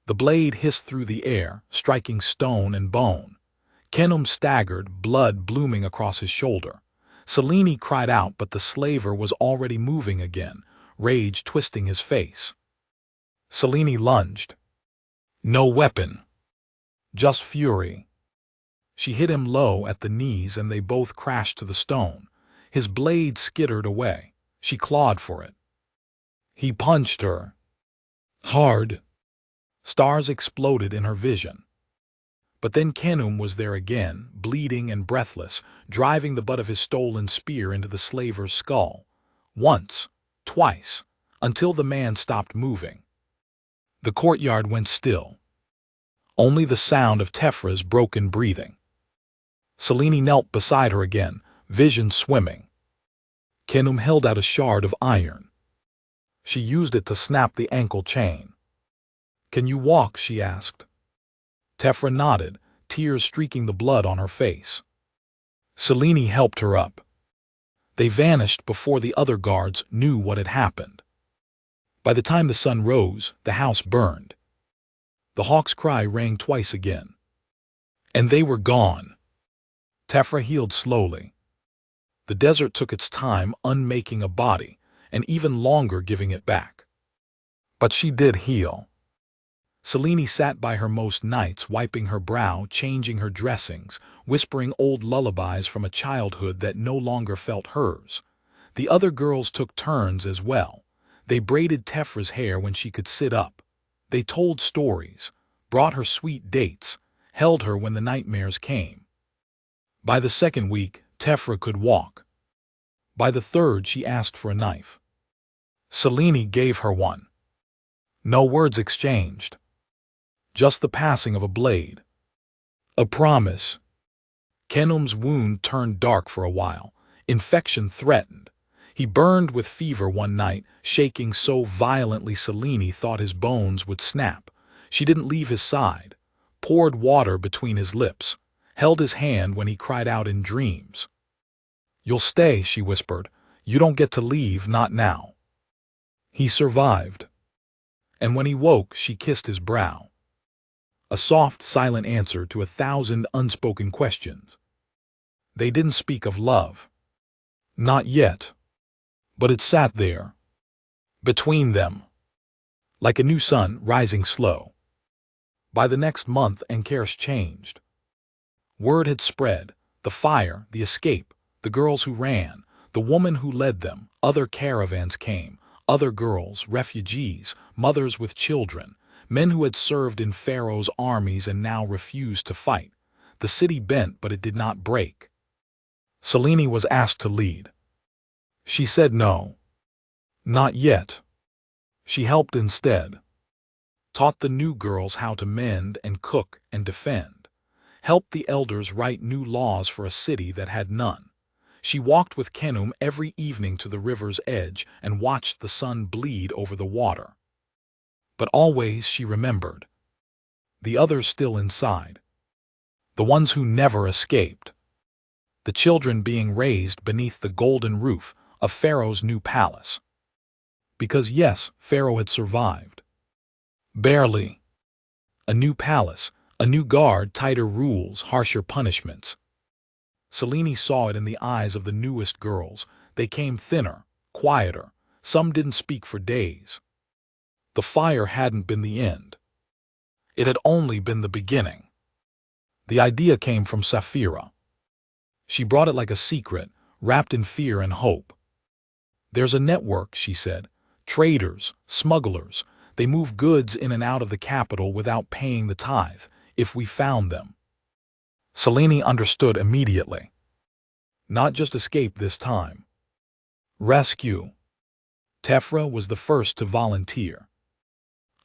The blade hissed through the air, striking stone and bone. Kenum staggered, blood blooming across his shoulder. Selene cried out, but the slaver was already moving again, rage twisting his face. Selene lunged. No weapon. Just fury. She hit him low at the knees and they both crashed to the stone. His blade skittered away. She clawed for it. He punched her. Hard. Stars exploded in her vision. But then Kenum was there again, bleeding and breathless, driving the butt of his stolen spear into the slaver's skull. Once, twice, until the man stopped moving. The courtyard went still. Only the sound of Tefra's broken breathing. Selene knelt beside her again, vision swimming. Kenum held out a shard of iron. She used it to snap the ankle chain. Can you walk? She asked. Tefra nodded, tears streaking the blood on her face. Selene helped her up. They vanished before the other guards knew what had happened. By the time the sun rose, the house burned. The hawk's cry rang twice again. And they were gone. Tefra healed slowly. The desert took its time unmaking a body, and even longer giving it back. But she did heal. Selene sat by her most nights, wiping her brow, changing her dressings, whispering old lullabies from a childhood that no longer felt hers. The other girls took turns as well. They braided Tefra's hair when she could sit up. They told stories, brought her sweet dates, held her when the nightmares came. By the second week, Tefra could walk. By the third, she asked for a knife. Selene gave her one. No words exchanged. Just the passing of a blade. A promise. Kenum's wound turned dark for a while. Infection threatened. He burned with fever one night, shaking so violently Selene thought his bones would snap. She didn't leave his side, poured water between his lips, held his hand when he cried out in dreams. "You'll stay," she whispered. "You don't get to leave, not now." He survived. And when he woke, she kissed his brow. A soft, silent answer to 1,000 unspoken questions. They didn't speak of love. Not yet. But it sat there, between them, like a new sun rising slow. By the next month, Ankeres changed. Word had spread, the fire, the escape, the girls who ran, the woman who led them. Other caravans came, other girls, refugees, mothers with children, men who had served in Pharaoh's armies and now refused to fight. The city bent, but it did not break. Selene was asked to lead. She said no. Not yet. She helped instead. Taught the new girls how to mend and cook and defend. Helped the elders write new laws for a city that had none. She walked with Kenum every evening to the river's edge and watched the sun bleed over the water. But always she remembered. The others still inside. The ones who never escaped. The children being raised beneath the golden roof of Pharaoh's new palace. Because yes, Pharaoh had survived. Barely. A new palace, a new guard, tighter rules, harsher punishments. Selene saw it in the eyes of the newest girls. They came thinner, quieter. Some didn't speak for days. The fire hadn't been the end. It had only been the beginning. The idea came from Sapphira. She brought it like a secret, wrapped in fear and hope. "There's a network," she said. "Traders, smugglers. They move goods in and out of the capital without paying the tithe, if we found them." Selene understood immediately. Not just escape this time. Rescue. Tefra was the first to volunteer.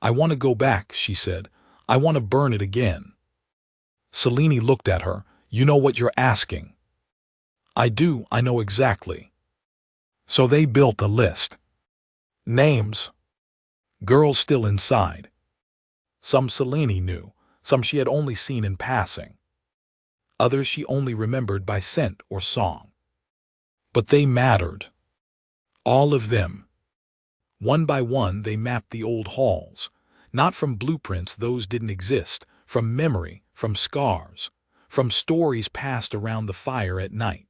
"I want to go back," she said. "I want to burn it again." Selene looked at her. "You know what you're asking." "I do, I know exactly." So they built a list. Names. Girls still inside. Some Selene knew, some she had only seen in passing. Others she only remembered by scent or song. But they mattered. All of them. One by one they mapped the old halls. Not from blueprints, those didn't exist. From memory, from scars. From stories passed around the fire at night.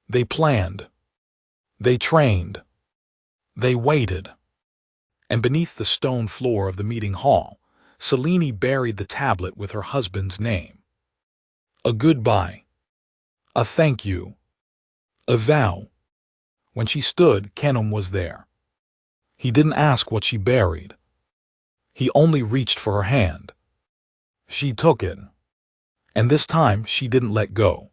They planned. They trained. They waited. And beneath the stone floor of the meeting hall, Selene buried the tablet with her husband's name. A goodbye. A thank you. A vow. When she stood, Kenum was there. He didn't ask what she buried. He only reached for her hand. She took it. And this time she didn't let go.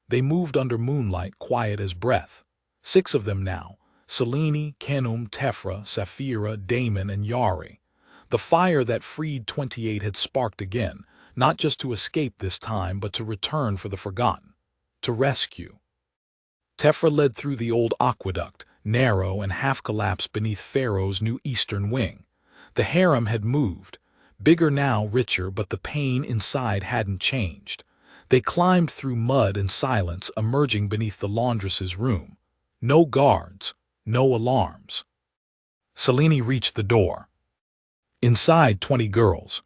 They moved under moonlight, quiet as breath. 6 of them now. Selene, Kenum, Tefra, Sapphira, Damon, and Yari. The fire that freed 28 had sparked again, not just to escape this time, but to return for the forgotten. To rescue. Tefra led through the old aqueduct, narrow and half-collapsed beneath Pharaoh's new eastern wing. The harem had moved, bigger now, richer, but the pain inside hadn't changed. They climbed through mud and silence, emerging beneath the laundress's room. No guards, no alarms. Selene reached the door. Inside, 20 girls.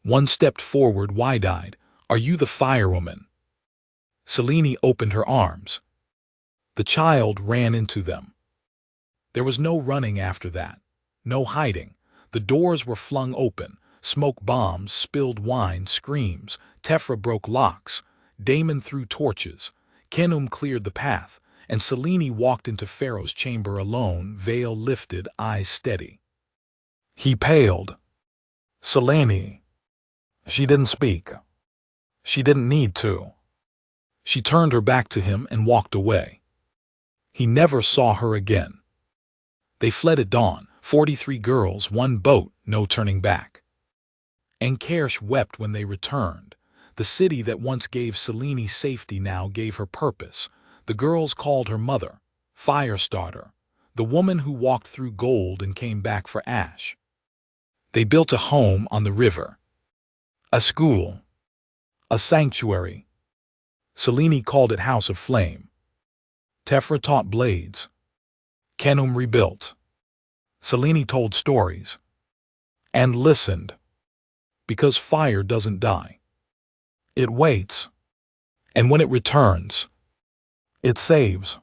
One stepped forward, wide-eyed. "Are you the firewoman?" Selene opened her arms. The child ran into them. There was no running after that, no hiding. The doors were flung open, smoke bombs, spilled wine, screams. Tefra broke locks, Damon threw torches, Khenum cleared the path, and Selene walked into Pharaoh's chamber alone, veil lifted, eyes steady. He paled. Selene. She didn't speak. She didn't need to. She turned her back to him and walked away. He never saw her again. They fled at dawn, 43 girls, one boat, no turning back. And Kersh wept when they returned. The city that once gave Selene safety now gave her purpose. The girls called her mother, Firestarter, the woman who walked through gold and came back for ash. They built a home on the river, a school, a sanctuary. Selene called it House of Flame. Tefra taught blades. Khenum rebuilt. Selene told stories. And listened. Because fire doesn't die. It waits. And when it returns, it saves.